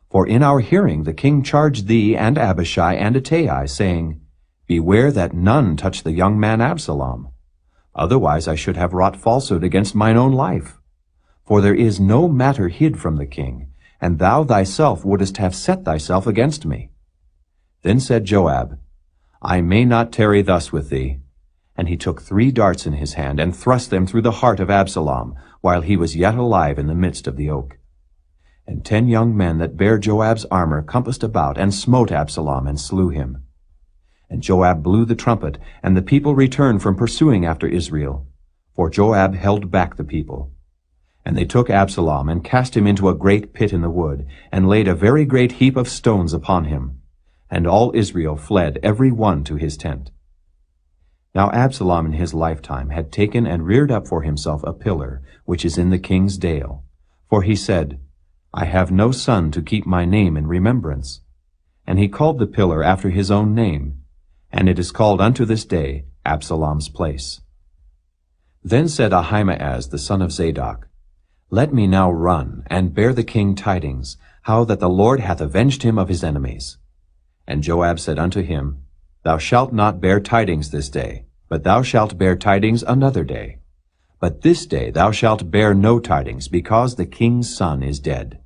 For in our hearing the king charged thee and Abishai and Ittai, saying, Beware that none touch the young man Absalom. Otherwise I should have wrought falsehood against mine own life. For there is no matter hid from the king, and thou thyself wouldest have set thyself against me. Then said Joab, I may not tarry thus with thee. And he took 3 darts in his hand, and thrust them through the heart of Absalom, while he was yet alive in the midst of the oak. And 10 young men that bare Joab's armor compassed about, and smote Absalom, and slew him. And Joab blew the trumpet, and the people returned from pursuing after Israel, for Joab held back the people. And they took Absalom, and cast him into a great pit in the wood, and laid a very great heap of stones upon him. And all Israel fled every one to his tent. Now Absalom in his lifetime had taken and reared up for himself a pillar, which is in the king's dale. For he said, I have no son to keep my name in remembrance. And he called the pillar after his own name, and it is called unto this day Absalom's place. Then said Ahimaaz the son of Zadok, Let me now run, and bear the king tidings, how that the Lord hath avenged him of his enemies. And Joab said unto him, Thou shalt not bear tidings this day, but thou shalt bear tidings another day. But this day thou shalt bear no tidings, because the king's son is dead.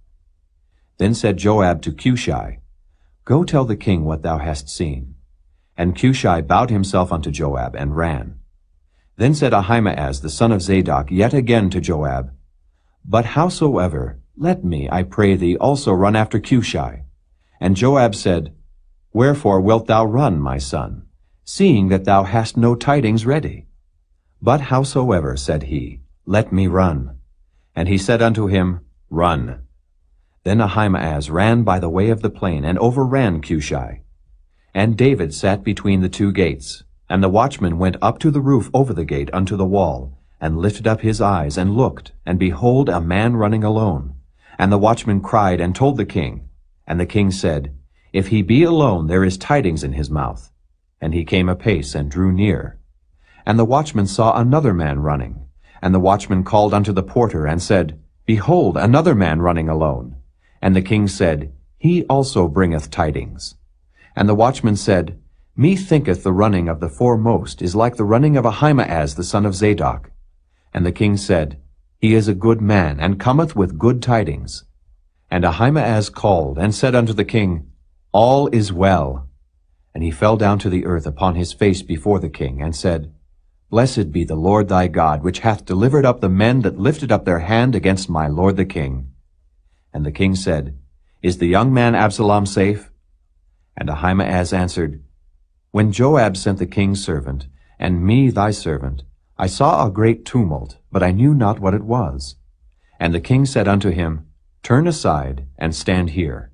Then said Joab to Cushai, Go tell the king what thou hast seen. And Cushai bowed himself unto Joab, and ran. Then said Ahimaaz the son of Zadok yet again to Joab, But howsoever, let me, I pray thee, also run after Cushai. And Joab said, Wherefore wilt thou run, my son, seeing that thou hast no tidings ready? But howsoever, said he, let me run. And he said unto him, Run. Then Ahimaaz ran by the way of the plain, and overran Cushai. And David sat between the 2 gates, and the watchman went up to the roof over the gate unto the wall, and lifted up his eyes, and looked, and behold, a man running alone. And the watchman cried, and told the king. And the king said, If he be alone, there is tidings in his mouth. And he came apace, and drew near. And the watchman saw another man running. And the watchman called unto the porter, and said, Behold, another man running alone. And the king said, He also bringeth tidings. And the watchman said, Methinketh the running of the foremost is like the running of Ahimaaz the son of Zadok. And the king said, He is a good man, and cometh with good tidings. And Ahimaaz called, and said unto the king, All is well. And he fell down to the earth upon his face before the king, and said, Blessed be the Lord thy God, which hath delivered up the men that lifted up their hand against my lord the king. And the king said, Is the young man Absalom safe? And Ahimaaz answered, When Joab sent the king's servant, and me thy servant, I saw a great tumult, but I knew not what it was. And the king said unto him, Turn aside, and stand here.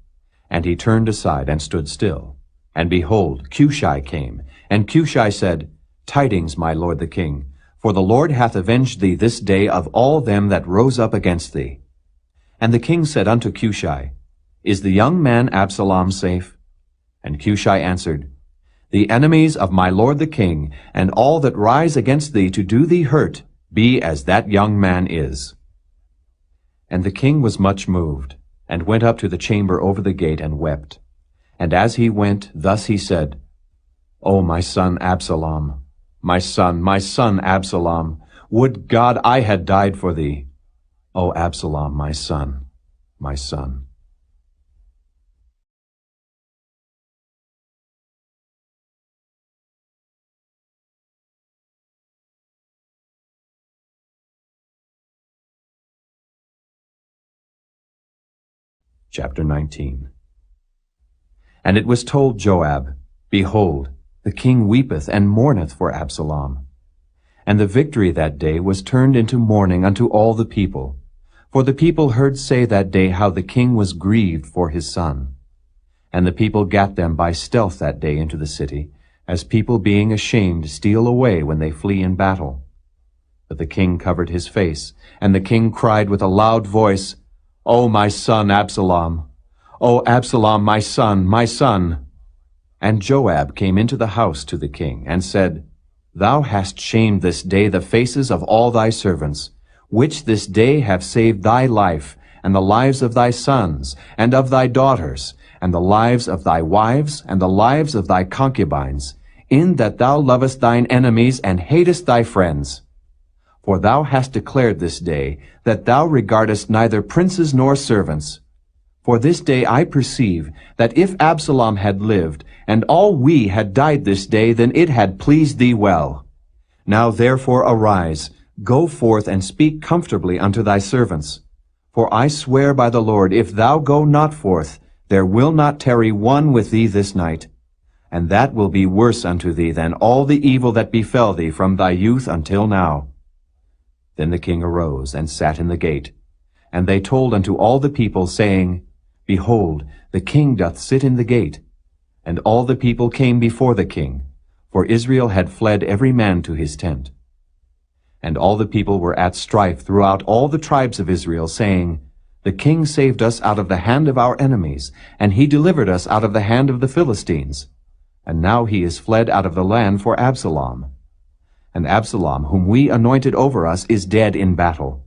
And he turned aside, and stood still. And behold, Cushai came. And Cushai said, Tidings, my lord the king, for the Lord hath avenged thee this day of all them that rose up against thee. And the king said unto Cushai, Is the young man Absalom safe? And Cushai answered, The enemies of my lord the king, and all that rise against thee to do thee hurt, be as that young man is. And the king was much moved, and went up to the chamber over the gate, and wept. And as he went, thus he said, O my son Absalom, my son Absalom, would God I had died for thee. O Absalom, my son, my son. Chapter 19. And it was told Joab, Behold, the king weepeth and mourneth for Absalom. And the victory that day was turned into mourning unto all the people. For the people heard say that day how the king was grieved for his son. And the people gat them by stealth that day into the city, as people being ashamed steal away when they flee in battle. But the king covered his face, and the king cried with a loud voice, O my son Absalom! O Absalom, my son, my son! And Joab came into the house to the king, and said, Thou hast shamed this day the faces of all thy servants, which this day have saved thy life, and the lives of thy sons, and of thy daughters, and the lives of thy wives, and the lives of thy concubines, in that thou lovest thine enemies, and hatest thy friends. For thou hast declared this day that thou regardest neither princes nor servants. For this day I perceive that if Absalom had lived, and all we had died this day, then it had pleased thee well. Now therefore arise, go forth and speak comfortably unto thy servants. For I swear by the Lord, if thou go not forth, there will not tarry one with thee this night. And that will be worse unto thee than all the evil that befell thee from thy youth until now. Then the king arose, and sat in the gate. And they told unto all the people, saying, Behold, the king doth sit in the gate. And all the people came before the king, for Israel had fled every man to his tent. And all the people were at strife throughout all the tribes of Israel, saying, The king saved us out of the hand of our enemies, and he delivered us out of the hand of the Philistines. And now he is fled out of the land for Absalom. And Absalom, whom we anointed over us, is dead in battle.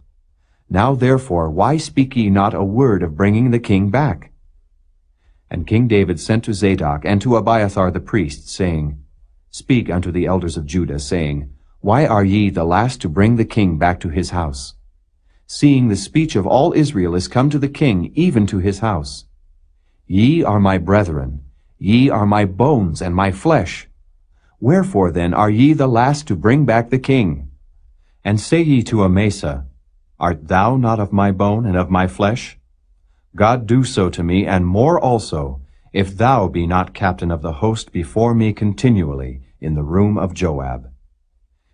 Now therefore, why speak ye not a word of bringing the king back? And King David sent to Zadok and to Abiathar the priest, saying, Speak unto the elders of Judah, saying, Why are ye the last to bring the king back to his house? Seeing the speech of all Israel is come to the king, even to his house. Ye are my brethren, ye are my bones and my flesh. Wherefore then are ye the last to bring back the king? And say ye to Amasa, Art thou not of my bone and of my flesh? God do so to me, and more also, if thou be not captain of the host before me continually in the room of Joab.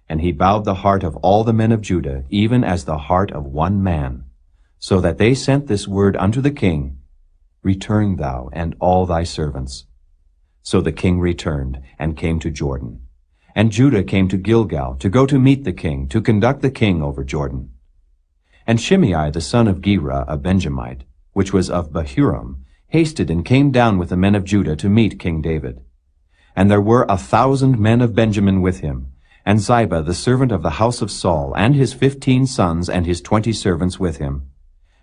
And he bowed the heart of all the men of Judah, even as the heart of one man, so that they sent this word unto the king, Return thou and all thy servants. So the king returned, and came to Jordan. And Judah came to Gilgal, to go to meet the king, to conduct the king over Jordan. And Shimei the son of Gera, a Benjamite, which was of Bahurim, hasted and came down with the men of Judah to meet King David. And there were 1,000 men of Benjamin with him, and Ziba the servant of the house of Saul, and his 15 sons and his 20 servants with him.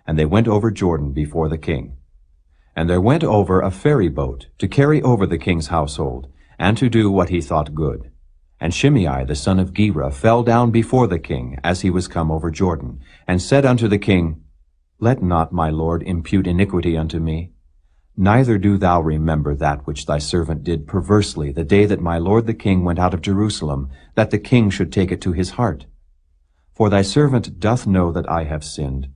And they went over Jordan before the king. And there went over a ferry boat to carry over the king's household, and to do what he thought good. And Shimei the son of Gera fell down before the king as he was come over Jordan, and said unto the king, Let not my lord impute iniquity unto me. Neither do thou remember that which thy servant did perversely the day that my lord the king went out of Jerusalem, that the king should take it to his heart. For thy servant doth know that I have sinned.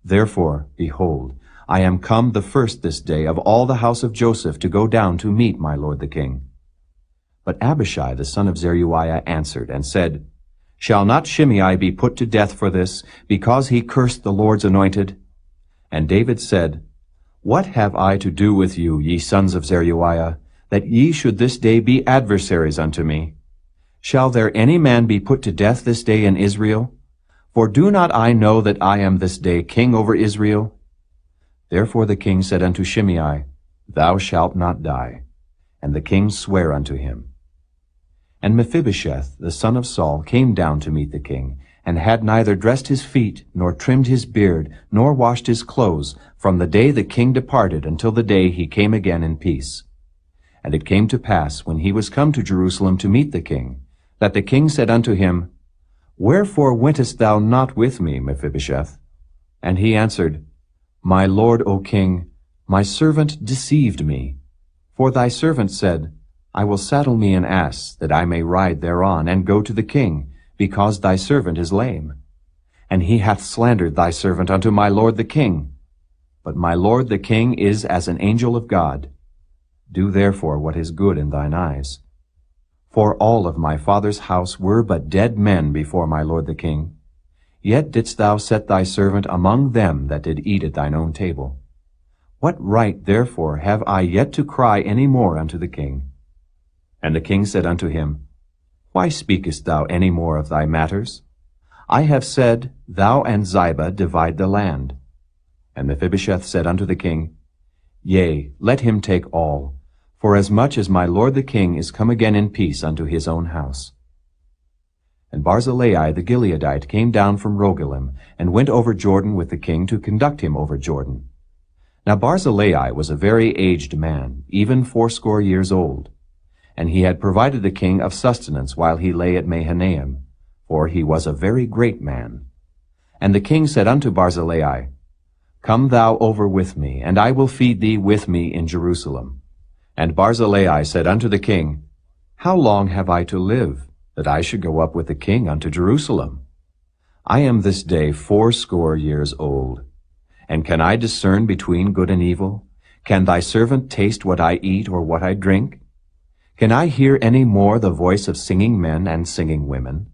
Therefore, behold, I am come the first this day of all the house of Joseph to go down to meet my lord the king. But Abishai the son of Zeruiah answered and said, Shall not Shimei be put to death for this, because he cursed the Lord's anointed? And David said, What have I to do with you, ye sons of Zeruiah, that ye should this day be adversaries unto me? Shall there any man be put to death this day in Israel? For do not I know that I am this day king over Israel? Therefore the king said unto Shimei, Thou shalt not die. And the king sware unto him. And Mephibosheth, the son of Saul, came down to meet the king, and had neither dressed his feet, nor trimmed his beard, nor washed his clothes, from the day the king departed until the day he came again in peace. And it came to pass, when he was come to Jerusalem to meet the king, that the king said unto him, Wherefore wentest thou not with me, Mephibosheth? And he answered, My lord, O king, my servant deceived me. For thy servant said, I will saddle me an ass, that I may ride thereon, and go to the king, because thy servant is lame. And he hath slandered thy servant unto my lord the king. But my lord the king is as an angel of God. Do therefore what is good in thine eyes. For all of my father's house were but dead men before my lord the king. Yet didst thou set thy servant among them that did eat at thine own table. What right therefore have I yet to cry any more unto the king? And the king said unto him, Why speakest thou any more of thy matters? I have said, Thou and Ziba divide the land. And Mephibosheth said unto the king, Yea, let him take all, forasmuch as my lord the king is come again in peace unto his own house. And Barzillai the Gileadite came down from Rogelim, and went over Jordan with the king to conduct him over Jordan. Now Barzillai was a very aged man, even 80 years old. And he had provided the king of sustenance while he lay at Mahanaim, for he was a very great man. And the king said unto Barzillai, Come thou over with me, and I will feed thee with me in Jerusalem. And Barzillai said unto the king, How long have I to live, that I should go up with the king unto Jerusalem? I am this day 80 years old. And can I discern between good and evil? Can thy servant taste what I eat or what I drink? Can I hear any more the voice of singing men and singing women?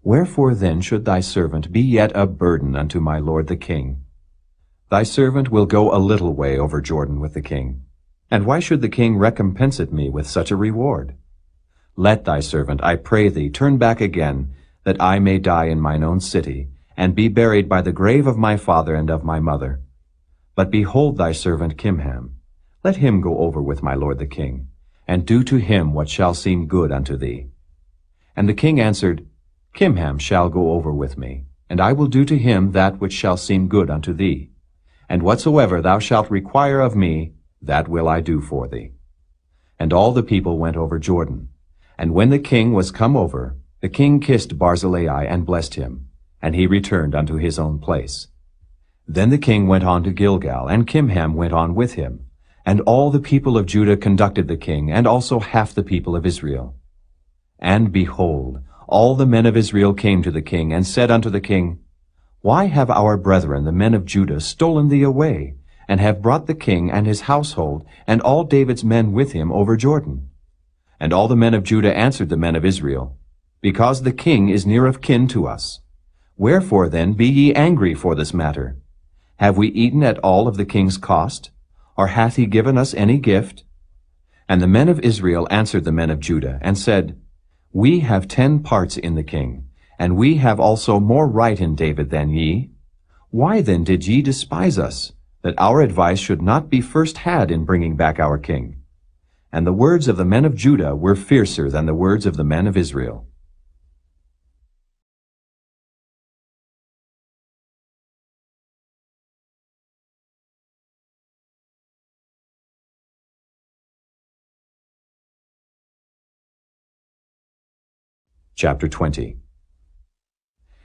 Wherefore then should thy servant be yet a burden unto my lord the king? Thy servant will go a little way over Jordan with the king. And why should the king recompense me with such a reward? Let thy servant, I pray thee, turn back again, that I may die in mine own city, and be buried by the grave of my father and of my mother. But behold thy servant Kimham. Let him go over with my lord the king, and do to him what shall seem good unto thee. And the king answered, Kimham shall go over with me, and I will do to him that which shall seem good unto thee. And whatsoever thou shalt require of me, that will I do for thee. And all the people went over Jordan. And when the king was come over, the king kissed Barzillai and blessed him, and he returned unto his own place. Then the king went on to Gilgal, and Kimham went on with him. And all the people of Judah conducted the king, and also half the people of Israel. And behold, all the men of Israel came to the king, and said unto the king, Why have our brethren, the men of Judah, stolen thee away, and have brought the king and his household, and all David's men with him over Jordan? And all the men of Judah answered the men of Israel, Because the king is near of kin to us. Wherefore then be ye angry for this matter? Have we eaten at all of the king's cost? Or hath he given us any gift? And the men of Israel answered the men of Judah, and said, We have 10 parts in the king, and we have also more right in David than ye. Why then did ye despise us, that our advice should not be first had in bringing back our king? And the words of the men of Judah were fiercer than the words of the men of Israel. Chapter 20.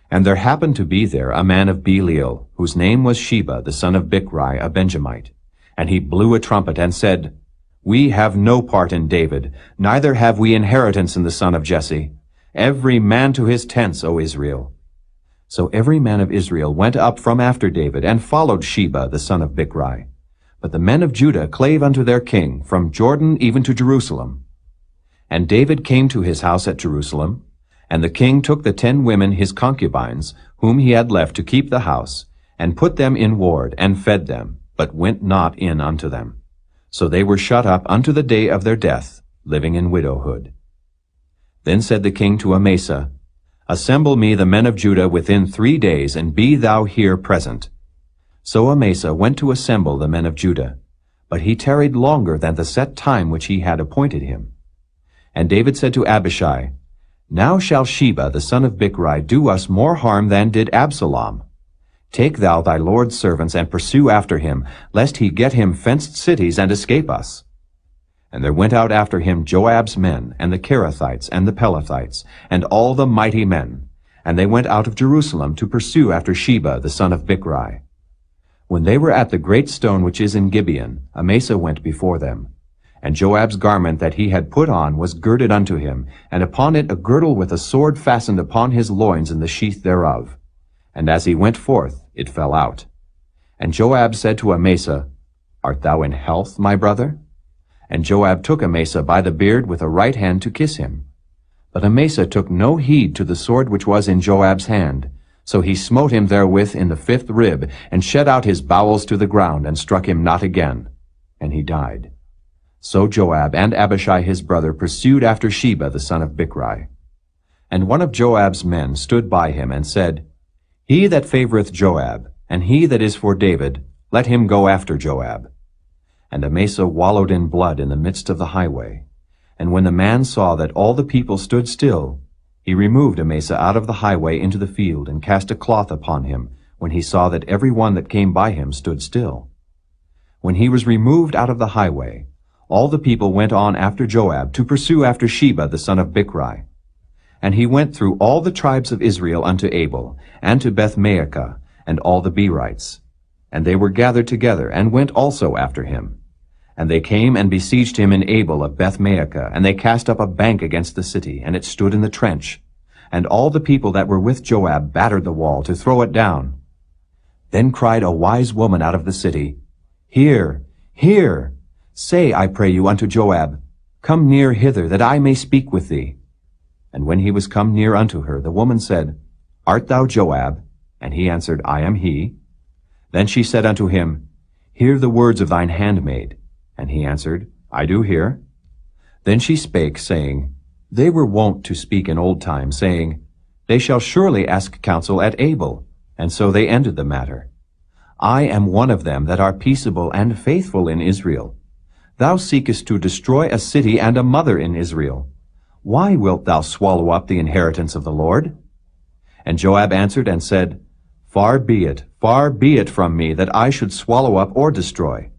And there happened to be there a man of Belial, whose name was Sheba, the son of Bichri, a Benjamite. And he blew a trumpet, and said, We have no part in David, neither have we inheritance in the son of Jesse. Every man to his tents, O Israel. So every man of Israel went up from after David, and followed Sheba, the son of Bichri. But the men of Judah clave unto their king, from Jordan even to Jerusalem. And David came to his house at Jerusalem, And the king took the 10 women his concubines, whom he had left to keep the house, and put them in ward, and fed them, but went not in unto them. So they were shut up unto the day of their death, living in widowhood. Then said the king to Amasa, Assemble me the men of Judah within 3 days, and be thou here present. So Amasa went to assemble the men of Judah, but he tarried longer than the set time which he had appointed him. And David said to Abishai, Now shall Sheba the son of Bichri do us more harm than did Absalom. Take thou thy Lord's servants, and pursue after him, lest he get him fenced cities, and escape us. And there went out after him Joab's men, and the Kerethites, and the Pelethites, and all the mighty men. And they went out of Jerusalem to pursue after Sheba the son of Bichri. When they were at the great stone which is in Gibeon, Amasa went before them. And Joab's garment that he had put on was girded unto him, and upon it a girdle with a sword fastened upon his loins in the sheath thereof. And as he went forth, it fell out. And Joab said to Amasa, Art thou in health, my brother? And Joab took Amasa by the beard with a right hand to kiss him. But Amasa took no heed to the sword which was in Joab's hand. So he smote him therewith in the 5th rib, and shed out his bowels to the ground, and struck him not again. And he died. So Joab and Abishai his brother pursued after Sheba the son of Bichri. And one of Joab's men stood by him, and said, He that favoureth Joab, and he that is for David, let him go after Joab. And Amasa wallowed in blood in the midst of the highway. And when the man saw that all the people stood still, he removed Amasa out of the highway into the field, and cast a cloth upon him, when he saw that every one that came by him stood still. When he was removed out of the highway, all the people went on after Joab to pursue after Sheba the son of Bichri. And he went through all the tribes of Israel unto Abel, and to Beth-maachah, and all the Berites. And they were gathered together, and went also after him. And they came and besieged him in Abel of Beth-maachah, and they cast up a bank against the city, and it stood in the trench. And all the people that were with Joab battered the wall to throw it down. Then cried a wise woman out of the city, Hear, hear! Say, I pray you, unto Joab, Come near hither, that I may speak with thee. And when he was come near unto her, the woman said, Art thou Joab? And he answered, I am he. Then she said unto him, Hear the words of thine handmaid. And he answered, I do hear. Then she spake, saying, They were wont to speak in old time, saying, They shall surely ask counsel at Abel. And so they ended the matter. I am one of them that are peaceable and faithful in Israel. Thou seekest to destroy a city and a mother in Israel. Why wilt thou swallow up the inheritance of the Lord? And Joab answered and said, far be it from me that I should swallow up or destroy.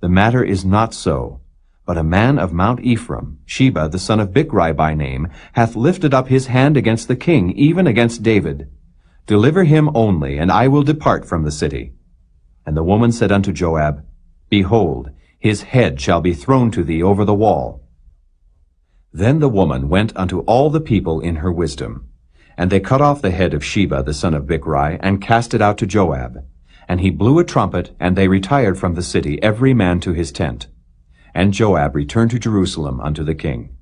The matter is not so, but a man of Mount Ephraim, Sheba the son of Bichri by name, hath lifted up his hand against the king, even against David. Deliver him only, and I will depart from the city. And the woman said unto Joab, Behold, his head shall be thrown to thee over the wall. Then the woman went unto all the people in her wisdom. And they cut off the head of Sheba the son of Bichri, and cast it out to Joab. And he blew a trumpet, and they retired from the city, every man to his tent. And Joab returned to Jerusalem unto the king.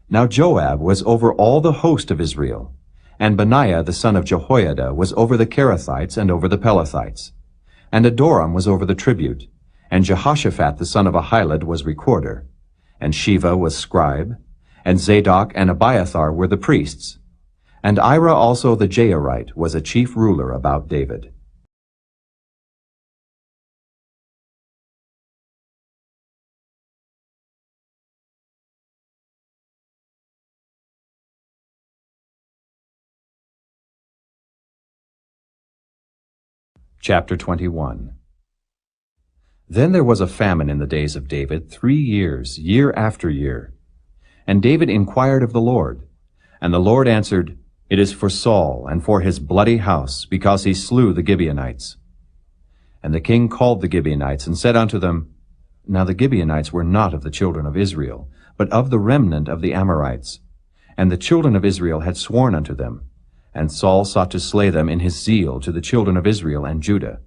Now Joab was over all the host of Israel, and Benaiah the son of Jehoiada was over the Kerethites and over the Pelethites. And Adoram was over the tribute, and Jehoshaphat the son of Ahilud was recorder, and Sheva was scribe, and Zadok and Abiathar were the priests. And Ira also the Jairite was a chief ruler about David. Chapter 21. Then there was a famine in the days of David 3 years, year after year. And David inquired of the Lord. And the Lord answered, It is for Saul, and for his bloody house, because he slew the Gibeonites. And the king called the Gibeonites, and said unto them, Now the Gibeonites were not of the children of Israel, but of the remnant of the Amorites. And the children of Israel had sworn unto them. And Saul sought to slay them in his zeal to the children of Israel and Judah.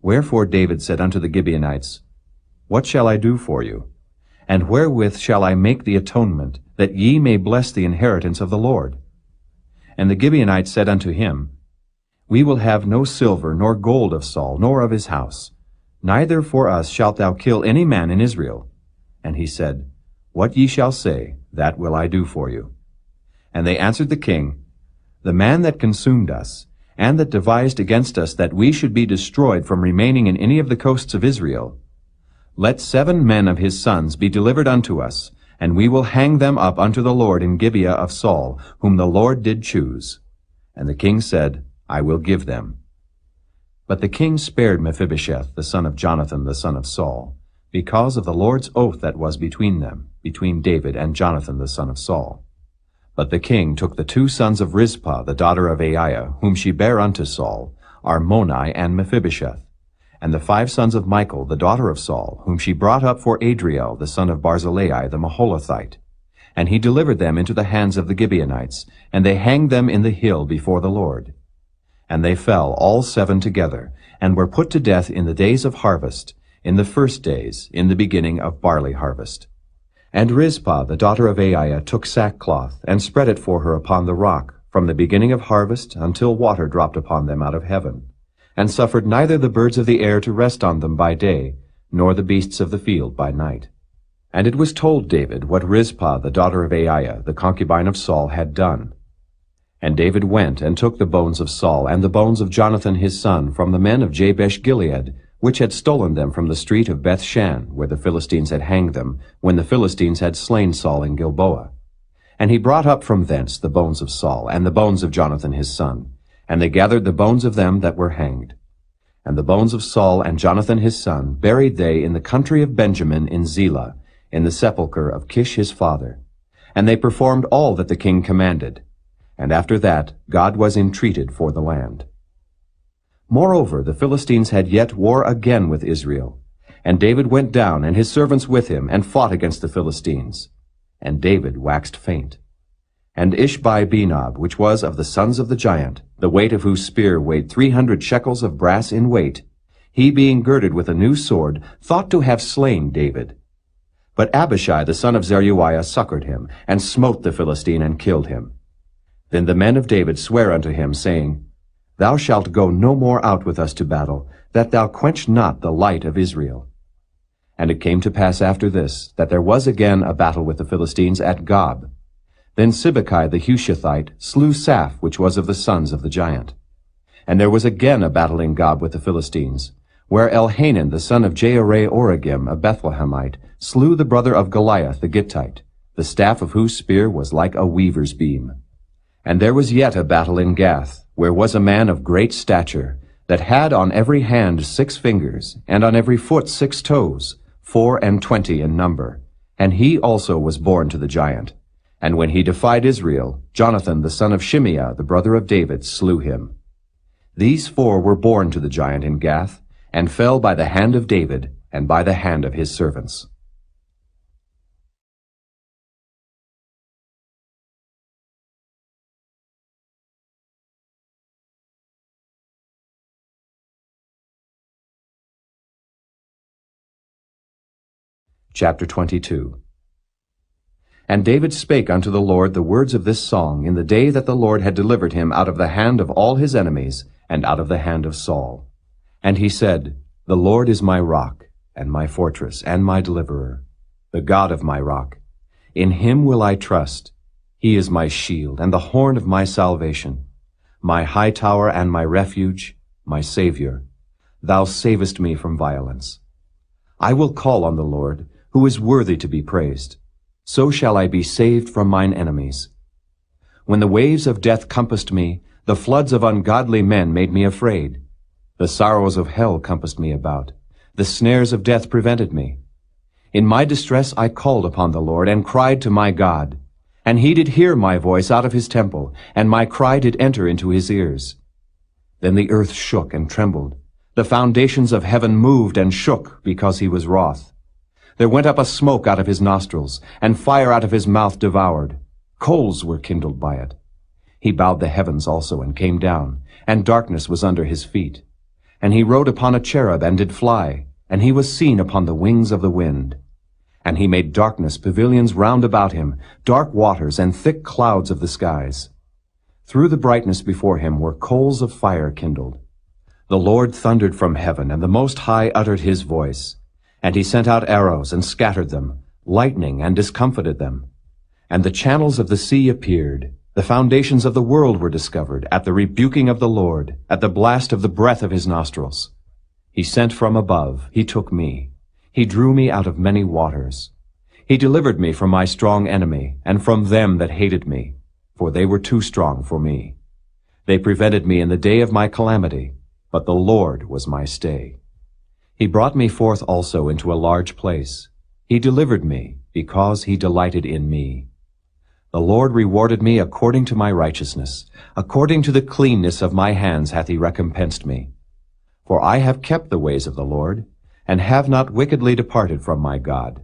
Wherefore David said unto the Gibeonites, What shall I do for you? And wherewith shall I make the atonement, that ye may bless the inheritance of the Lord. And the Gibeonites said unto him, We will have no silver nor gold of Saul, nor of his house. Neither for us shalt thou kill any man in Israel. And he said, What ye shall say, that will I do for you. And they answered the king, The man that consumed us, and that devised against us that we should be destroyed from remaining in any of the coasts of Israel, let 7 men of his sons be delivered unto us, and we will hang them up unto the Lord in Gibeah of Saul, whom the Lord did choose. And the king said, I will give them. But the king spared Mephibosheth, the son of Jonathan, the son of Saul, because of the Lord's oath that was between them, between David and Jonathan, the son of Saul. But the king took the 2 sons of Rizpah, the daughter of Aiah, whom she bare unto Saul, Armoni and Mephibosheth, and the 5 sons of Michal, the daughter of Saul, whom she brought up for Adriel, the son of Barzillai, the Maholathite. And he delivered them into the hands of the Gibeonites, and they hanged them in the hill before the Lord. And they fell all 7 together, and were put to death in the days of harvest, in the first days, in the beginning of barley harvest. And Rizpah, the daughter of Aiah, took sackcloth, and spread it for her upon the rock, from the beginning of harvest until water dropped upon them out of heaven, and suffered neither the birds of the air to rest on them by day, nor the beasts of the field by night. And it was told David what Rizpah, the daughter of Aiah, the concubine of Saul, had done. And David went and took the bones of Saul and the bones of Jonathan his son from the men of Jabesh-Gilead, which had stolen them from the street of Beth-shan, where the Philistines had hanged them, when the Philistines had slain Saul in Gilboa. And he brought up from thence the bones of Saul and the bones of Jonathan his son, and they gathered the bones of them that were hanged. And the bones of Saul and Jonathan his son buried they in the country of Benjamin in Zelah, in the sepulchre of Kish his father. And they performed all that the king commanded. And after that God was entreated for the land. Moreover, the Philistines had yet war again with Israel. And David went down, and his servants with him, and fought against the Philistines. And David waxed faint. And Ishbi-Benob, which was of the sons of the giant, the weight of whose spear weighed 300 shekels of brass in weight, he being girded with a new sword, thought to have slain David. But Abishai the son of Zeruiah succored him, and smote the Philistine, and killed him. Then the men of David sware unto him, saying, Thou shalt go no more out with us to battle, that thou quench not the light of Israel. And it came to pass after this, that there was again a battle with the Philistines at Gob. Then Sibbecai the Hushathite slew Saph, which was of the sons of the giant. And there was again a battle in Gob with the Philistines, where Elhanan the son of Jehoram a Bethlehemite slew the brother of Goliath the Gittite, the staff of whose spear was like a weaver's beam. And there was yet a battle in Gath, where was a man of great stature, that had on every hand 6 fingers, and on every foot 6 toes, 24 in number. And he also was born to the giant. And when he defied Israel, Jonathan the son of Shimeah, the brother of David, slew him. These 4 were born to the giant in Gath, and fell by the hand of David, and by the hand of his servants. Chapter 22. And David spake unto the Lord the words of this song in the day that the Lord had delivered him out of the hand of all his enemies, and out of the hand of Saul. And he said, The Lord is my rock, and my fortress, and my deliverer, the God of my rock. In him will I trust. He is my shield, and the horn of my salvation, my high tower and my refuge, my Savior. Thou savest me from violence. I will call on the Lord, who is worthy to be praised. So shall I be saved from mine enemies. When the waves of death compassed me, the floods of ungodly men made me afraid. The sorrows of hell compassed me about. The snares of death prevented me. In my distress I called upon the Lord, and cried to my God. And he did hear my voice out of his temple, and my cry did enter into his ears. Then the earth shook and trembled. The foundations of heaven moved and shook, because he was wroth. There went up a smoke out of his nostrils, and fire out of his mouth devoured. Coals were kindled by it. He bowed the heavens also, and came down, and darkness was under his feet. And he rode upon a cherub, and did fly, and he was seen upon the wings of the wind. And he made darkness pavilions round about him, dark waters and thick clouds of the skies. Through the brightness before him were coals of fire kindled. The Lord thundered from heaven, and the Most High uttered his voice. And he sent out arrows and scattered them, lightning and discomfited them. And the channels of the sea appeared. The foundations of the world were discovered at the rebuking of the Lord, at the blast of the breath of his nostrils. He sent from above, he took me. He drew me out of many waters. He delivered me from my strong enemy, and from them that hated me, for they were too strong for me. They prevented me in the day of my calamity, but the Lord was my stay. He brought me forth also into a large place. He delivered me, because he delighted in me. The Lord rewarded me according to my righteousness. According to the cleanness of my hands hath he recompensed me. For I have kept the ways of the Lord, and have not wickedly departed from my God.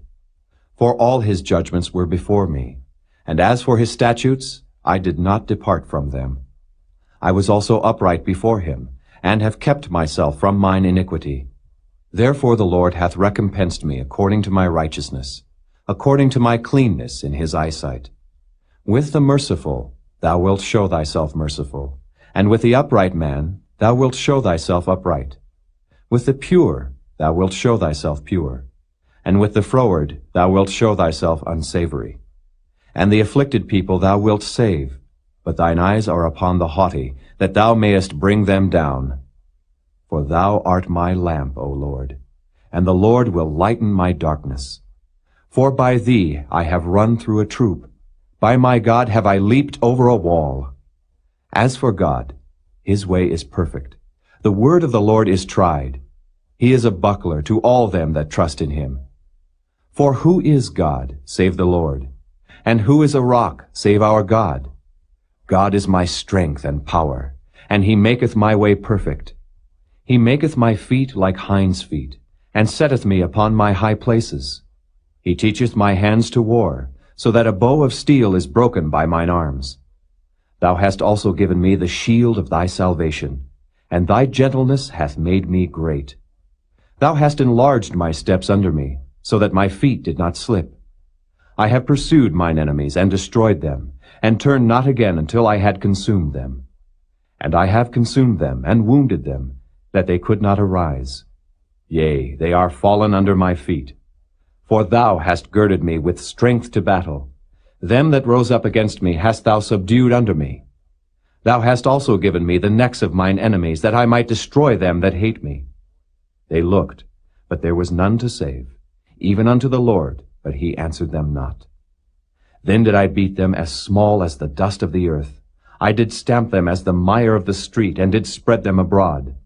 For all his judgments were before me, and as for his statutes, I did not depart from them. I was also upright before him, and have kept myself from mine iniquity. Therefore the Lord hath recompensed me according to my righteousness, according to my cleanness in his eyesight. With the merciful thou wilt show thyself merciful, and with the upright man thou wilt show thyself upright. With the pure thou wilt show thyself pure, and with the froward thou wilt show thyself unsavory. And the afflicted people thou wilt save, but thine eyes are upon the haughty, that thou mayest bring them down. For thou art my lamp, O Lord, and the Lord will lighten my darkness. For by thee I have run through a troop, by my God have I leaped over a wall. As for God, his way is perfect. The word of the Lord is tried. He is a buckler to all them that trust in him. For who is God, save the Lord? And who is a rock, save our God? God is my strength and power, and he maketh my way perfect. He maketh my feet like hinds' feet, and setteth me upon my high places. He teacheth my hands to war, so that a bow of steel is broken by mine arms. Thou hast also given me the shield of thy salvation, and thy gentleness hath made me great. Thou hast enlarged my steps under me, so that my feet did not slip. I have pursued mine enemies and destroyed them, and turned not again until I had consumed them. And I have consumed them and wounded them, that they could not arise. Yea, they are fallen under my feet. For thou hast girded me with strength to battle. Them that rose up against me hast thou subdued under me. Thou hast also given me the necks of mine enemies, that I might destroy them that hate me. They looked, but there was none to save, even unto the Lord, but he answered them not. Then did I beat them as small as the dust of the earth. I did stamp them as the mire of the street, and did spread them abroad.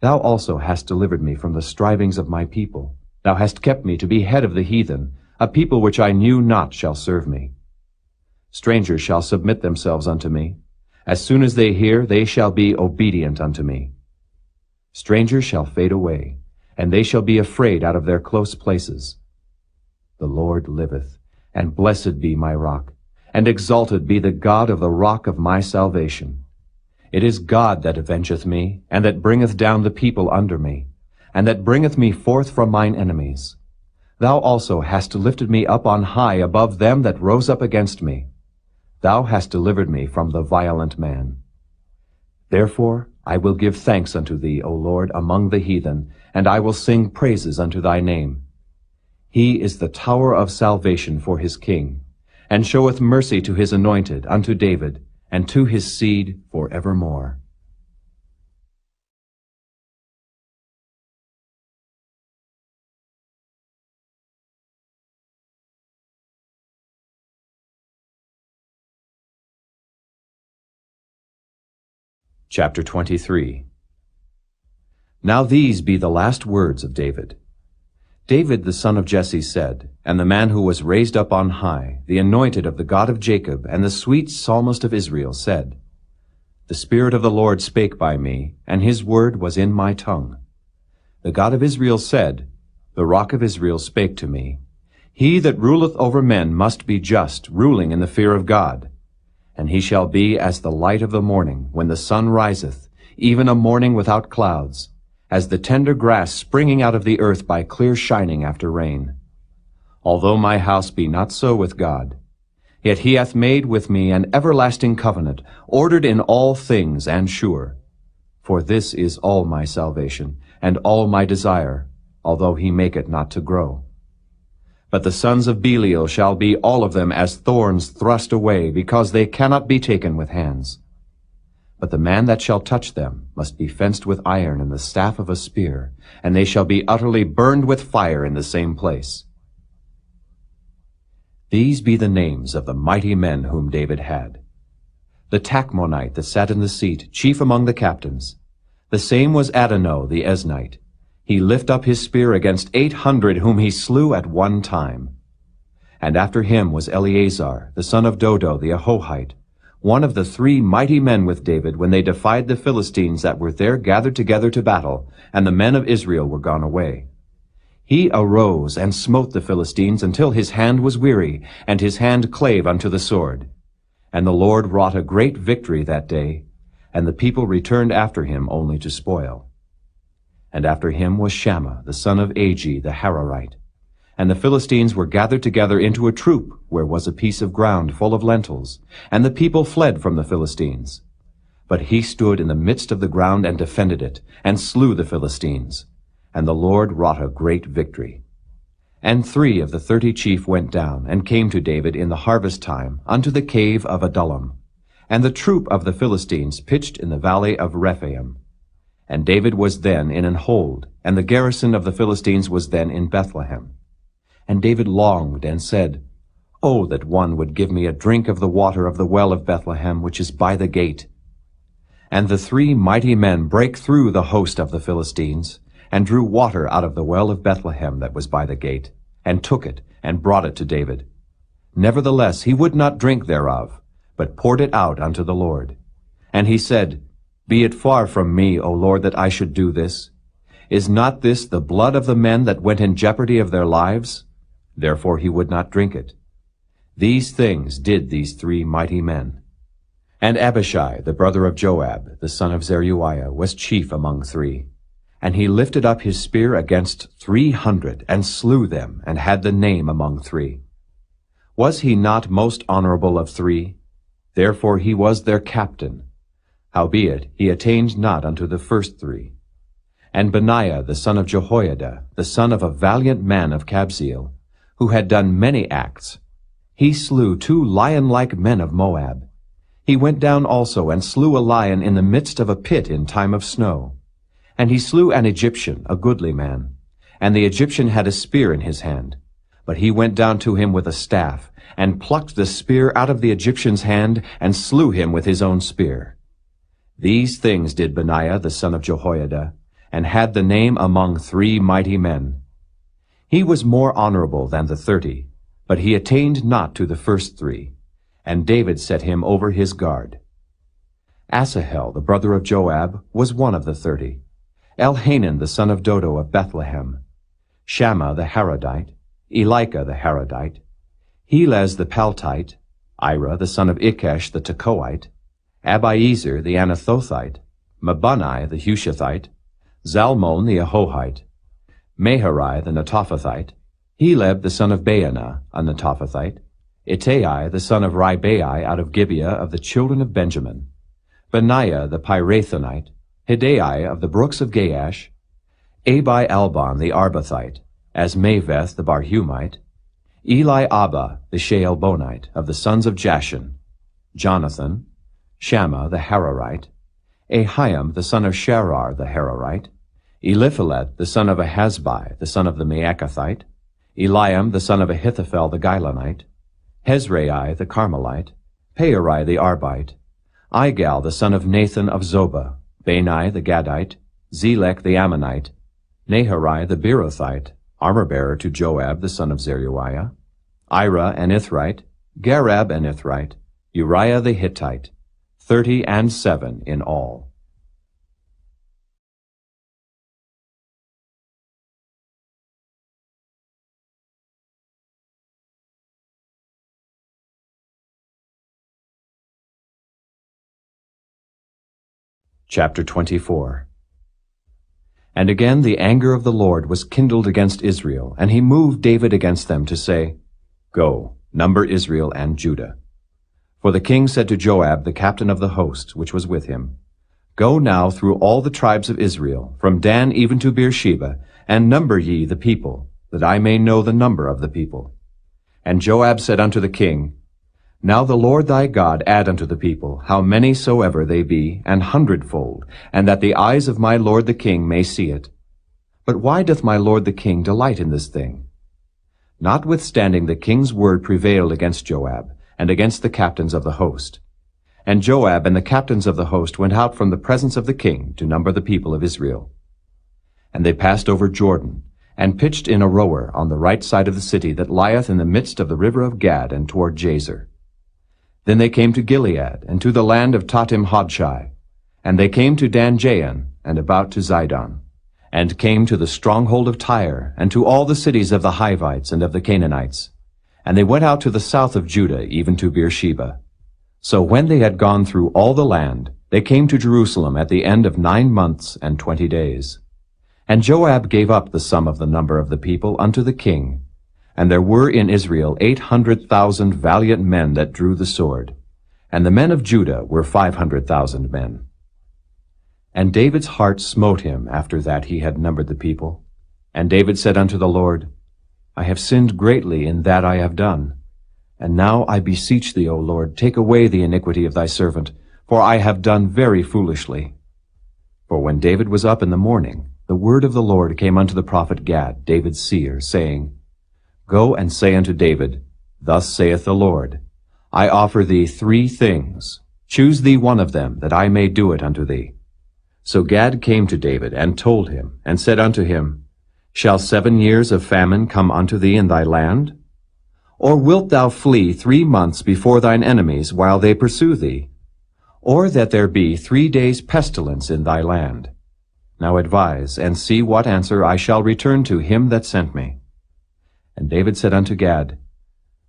Thou also hast delivered me from the strivings of my people. Thou hast kept me to be head of the heathen. A people which I knew not shall serve me. Strangers shall submit themselves unto me. As soon as they hear, they shall be obedient unto me. Strangers shall fade away, and they shall be afraid out of their close places. The Lord liveth, and blessed be my rock, and exalted be the God of the rock of my salvation. It is God that avengeth me, and that bringeth down the people under me, and that bringeth me forth from mine enemies. Thou also hast lifted me up on high above them that rose up against me. Thou hast delivered me from the violent man. Therefore I will give thanks unto thee, O Lord, among the heathen, and I will sing praises unto thy name. He is the tower of salvation for his king, and showeth mercy to his anointed, unto David, and to his seed for evermore. Chapter 23. Now these be the last words of David. David the son of Jesse said, and the man who was raised up on high, the anointed of the God of Jacob, and the sweet psalmist of Israel, said, The Spirit of the Lord spake by me, and his word was in my tongue. The God of Israel said, The Rock of Israel spake to me, He that ruleth over men must be just, ruling in the fear of God. And he shall be as the light of the morning, when the sun riseth, even a morning without clouds, as the tender grass springing out of the earth by clear shining after rain. although my house be not so with God. Yet he hath made with me an everlasting covenant, ordered in all things and sure. For this is all my salvation, and all my desire, although he make it not to grow. But the sons of Belial shall be all of them as thorns thrust away, because they cannot be taken with hands. But the man that shall touch them must be fenced with iron and the staff of a spear, and they shall be utterly burned with fire in the same place. These be the names of the mighty men whom David had. The Tachmonite that sat in the seat, chief among the captains. The same was Adonai the Eznite. He lift up his spear against 800 whom he slew at one time. And after him was Eleazar, the son of Dodo the Ahohite, one of the 3 mighty men with David when they defied the Philistines that were there gathered together to battle, and the men of Israel were gone away. He arose and smote the Philistines until his hand was weary, and his hand clave unto the sword. And the Lord wrought a great victory that day, and the people returned after him only to spoil. And after him was Shammah, the son of Agi, the Hararite. And the Philistines were gathered together into a troop, where was a piece of ground full of lentils, and the people fled from the Philistines. But he stood in the midst of the ground and defended it, and slew the Philistines. And the Lord wrought a great victory. And 3 of the 30 chief went down, and came to David in the harvest time unto the cave of Adullam. And the troop of the Philistines pitched in the valley of Rephaim. And David was then in an hold, and the garrison of the Philistines was then in Bethlehem. And David longed and said, Oh, that one would give me a drink of the water of the well of Bethlehem, which is by the gate. And the 3 mighty men brake through the host of the Philistines, and drew water out of the well of Bethlehem that was by the gate, and took it, and brought it to David. Nevertheless he would not drink thereof, but poured it out unto the Lord. And he said, Be it far from me, O Lord, that I should do this. Is not this the blood of the men that went in jeopardy of their lives? Therefore he would not drink it. These things did these 3 mighty men. And Abishai, the brother of Joab, the son of Zeruiah, was chief among 3. And he lifted up his spear against 300, and slew them, and had the name among 3. Was he not most honorable of 3? Therefore he was their captain. Howbeit he attained not unto the first 3. And Benaiah the son of Jehoiada, the son of a valiant man of Kabzeel, who had done many acts, he slew 2 lion-like men of Moab. He went down also and slew a lion in the midst of a pit in time of snow. And he slew an Egyptian, a goodly man. And the Egyptian had a spear in his hand. But he went down to him with a staff, and plucked the spear out of the Egyptian's hand, and slew him with his own spear. These things did Benaiah the son of Jehoiada, and had the name among 3 mighty men. He was more honorable than the 30, but he attained not to the first 3, and David set him over his guard. Asahel, the brother of Joab, was one of the 30. Elhanan, the son of Dodo of Bethlehem. Shammah the Harodite, Elika the Harodite, Helez the Paltite, Ira the son of Ikesh the Tekoite, Abiezer the Anathothite, Mabunai the Hushathite, Zalmon the Ahohite, Meharai the Netophathite, Heleb the son of Baanah, a Netophathite, Ittai the son of Ribai out of Gibeah of the children of Benjamin, Benaiah the Pirathonite, Hidai of the brooks of Gaash, Abi-Albon the Arbathite, Asmaveth the Barhumite, Eli Abba the Shaalbonite of the sons of Jashan, Jonathan, Shammah the Hararite, Ahiam the son of Sharar the Hararite, Eliphelet the son of Ahasbai the son of the Maacathite, Eliam the son of Ahithophel the Gilonite, Hezrai the Carmelite, Peori the Arbite, Igal the son of Nathan of Zobah, Bani the Gadite, Zelek the Ammonite, Naharai the Beerothite, armor-bearer to Joab the son of Zeruiah, Ira an Ithrite, Gareb an Ithrite, Uriah the Hittite, 37 in all. Chapter 24. And again the anger of the Lord was kindled against Israel, and he moved David against them to say, Go, number Israel and Judah. For the king said to Joab, the captain of the host, which was with him, Go now through all the tribes of Israel, from Dan even to Beersheba, and number ye the people, that I may know the number of the people. And Joab said unto the king, Now the Lord thy God add unto the people, how many soever they be, an hundredfold, and that the eyes of my lord the king may see it. But why doth my lord the king delight in this thing? Notwithstanding the king's word prevailed against Joab, and against the captains of the host. And Joab and the captains of the host went out from the presence of the king to number the people of Israel. And they passed over Jordan, and pitched in Aroer on the right side of the city that lieth in the midst of the river of Gad and toward Jazer. Then they came to Gilead, and to the land of Tahtim-Hodshai. And they came to Dan-Jaan, and about to Zidon, and came to the stronghold of Tyre, and to all the cities of the Hivites and of the Canaanites. And they went out to the south of Judah, even to Beersheba. So when they had gone through all the land, they came to Jerusalem at the end of 9 months and 20 days. And Joab gave up the sum of the number of the people unto the king. And there were in Israel 800,000 valiant men that drew the sword. And the men of Judah were 500,000 men. And David's heart smote him after that he had numbered the people. And David said unto the Lord, I have sinned greatly in that I have done. And now I beseech thee, O Lord, take away the iniquity of thy servant, for I have done very foolishly. For when David was up in the morning, the word of the Lord came unto the prophet Gad, David's seer, saying, Go and say unto David, Thus saith the Lord, I offer thee 3 things. Choose thee one of them, that I may do it unto thee. So Gad came to David, and told him, and said unto him, Shall 7 years of famine come unto thee in thy land? Or wilt thou flee 3 months before thine enemies, while they pursue thee? Or that there be 3 days' pestilence in thy land? Now advise, and see what answer I shall return to him that sent me. And David said unto Gad,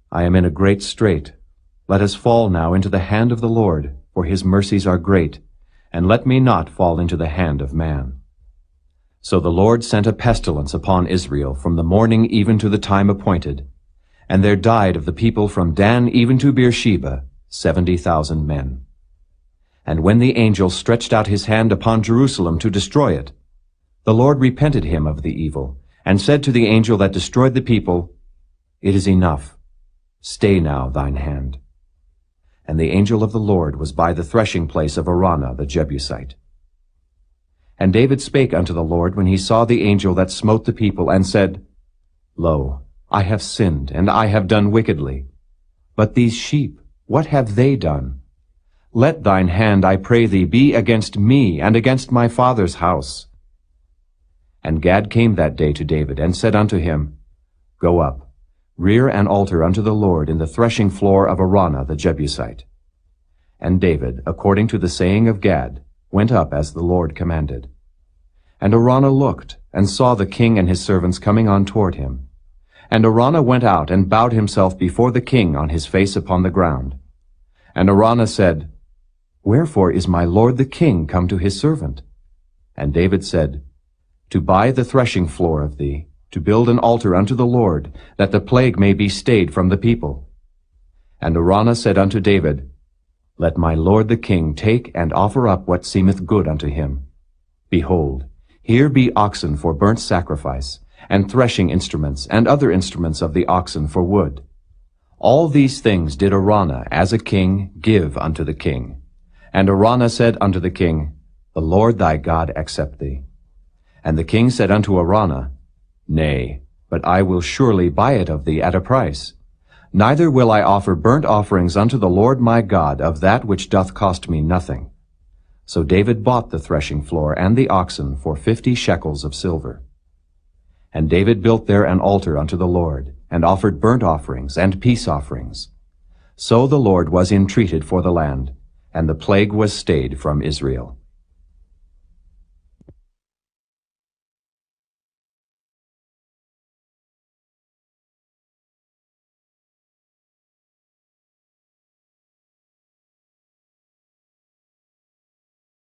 I am in a great strait. Let us fall now into the hand of the Lord, for his mercies are great, and let me not fall into the hand of man. So the Lord sent a pestilence upon Israel from the morning even to the time appointed, and there died of the people from Dan even to Beersheba 70,000 men. And when the angel stretched out his hand upon Jerusalem to destroy it, the Lord repented him of the evil, and said to the angel that destroyed the people, It is enough. Stay now thine hand. And the angel of the Lord was by the threshing place of Araunah the Jebusite. And David spake unto the Lord when he saw the angel that smote the people, and said, Lo, I have sinned, and I have done wickedly. But these sheep, what have they done? Let thine hand, I pray thee, be against me and against my father's house. And Gad came that day to David, and said unto him, Go up, rear an altar unto the Lord in the threshing floor of Araunah the Jebusite. And David, according to the saying of Gad, went up as the Lord commanded. And Araunah looked, and saw the king and his servants coming on toward him. And Araunah went out, and bowed himself before the king on his face upon the ground. And Araunah said, Wherefore is my lord the king come to his servant? And David said, To buy the threshing floor of thee, to build an altar unto the Lord, that the plague may be stayed from the people. And Araunah said unto David, Let my lord the king take and offer up what seemeth good unto him. Behold, here be oxen for burnt sacrifice, and threshing instruments, and other instruments of the oxen for wood. All these things did Araunah, as a king, give unto the king. And Araunah said unto the king, The Lord thy God accept thee. And the king said unto Araunah, Nay, but I will surely buy it of thee at a price. Neither will I offer burnt offerings unto the Lord my God of that which doth cost me nothing. So David bought the threshing floor and the oxen for 50 shekels of silver. And David built there an altar unto the Lord, and offered burnt offerings and peace offerings. So the Lord was entreated for the land, and the plague was stayed from Israel.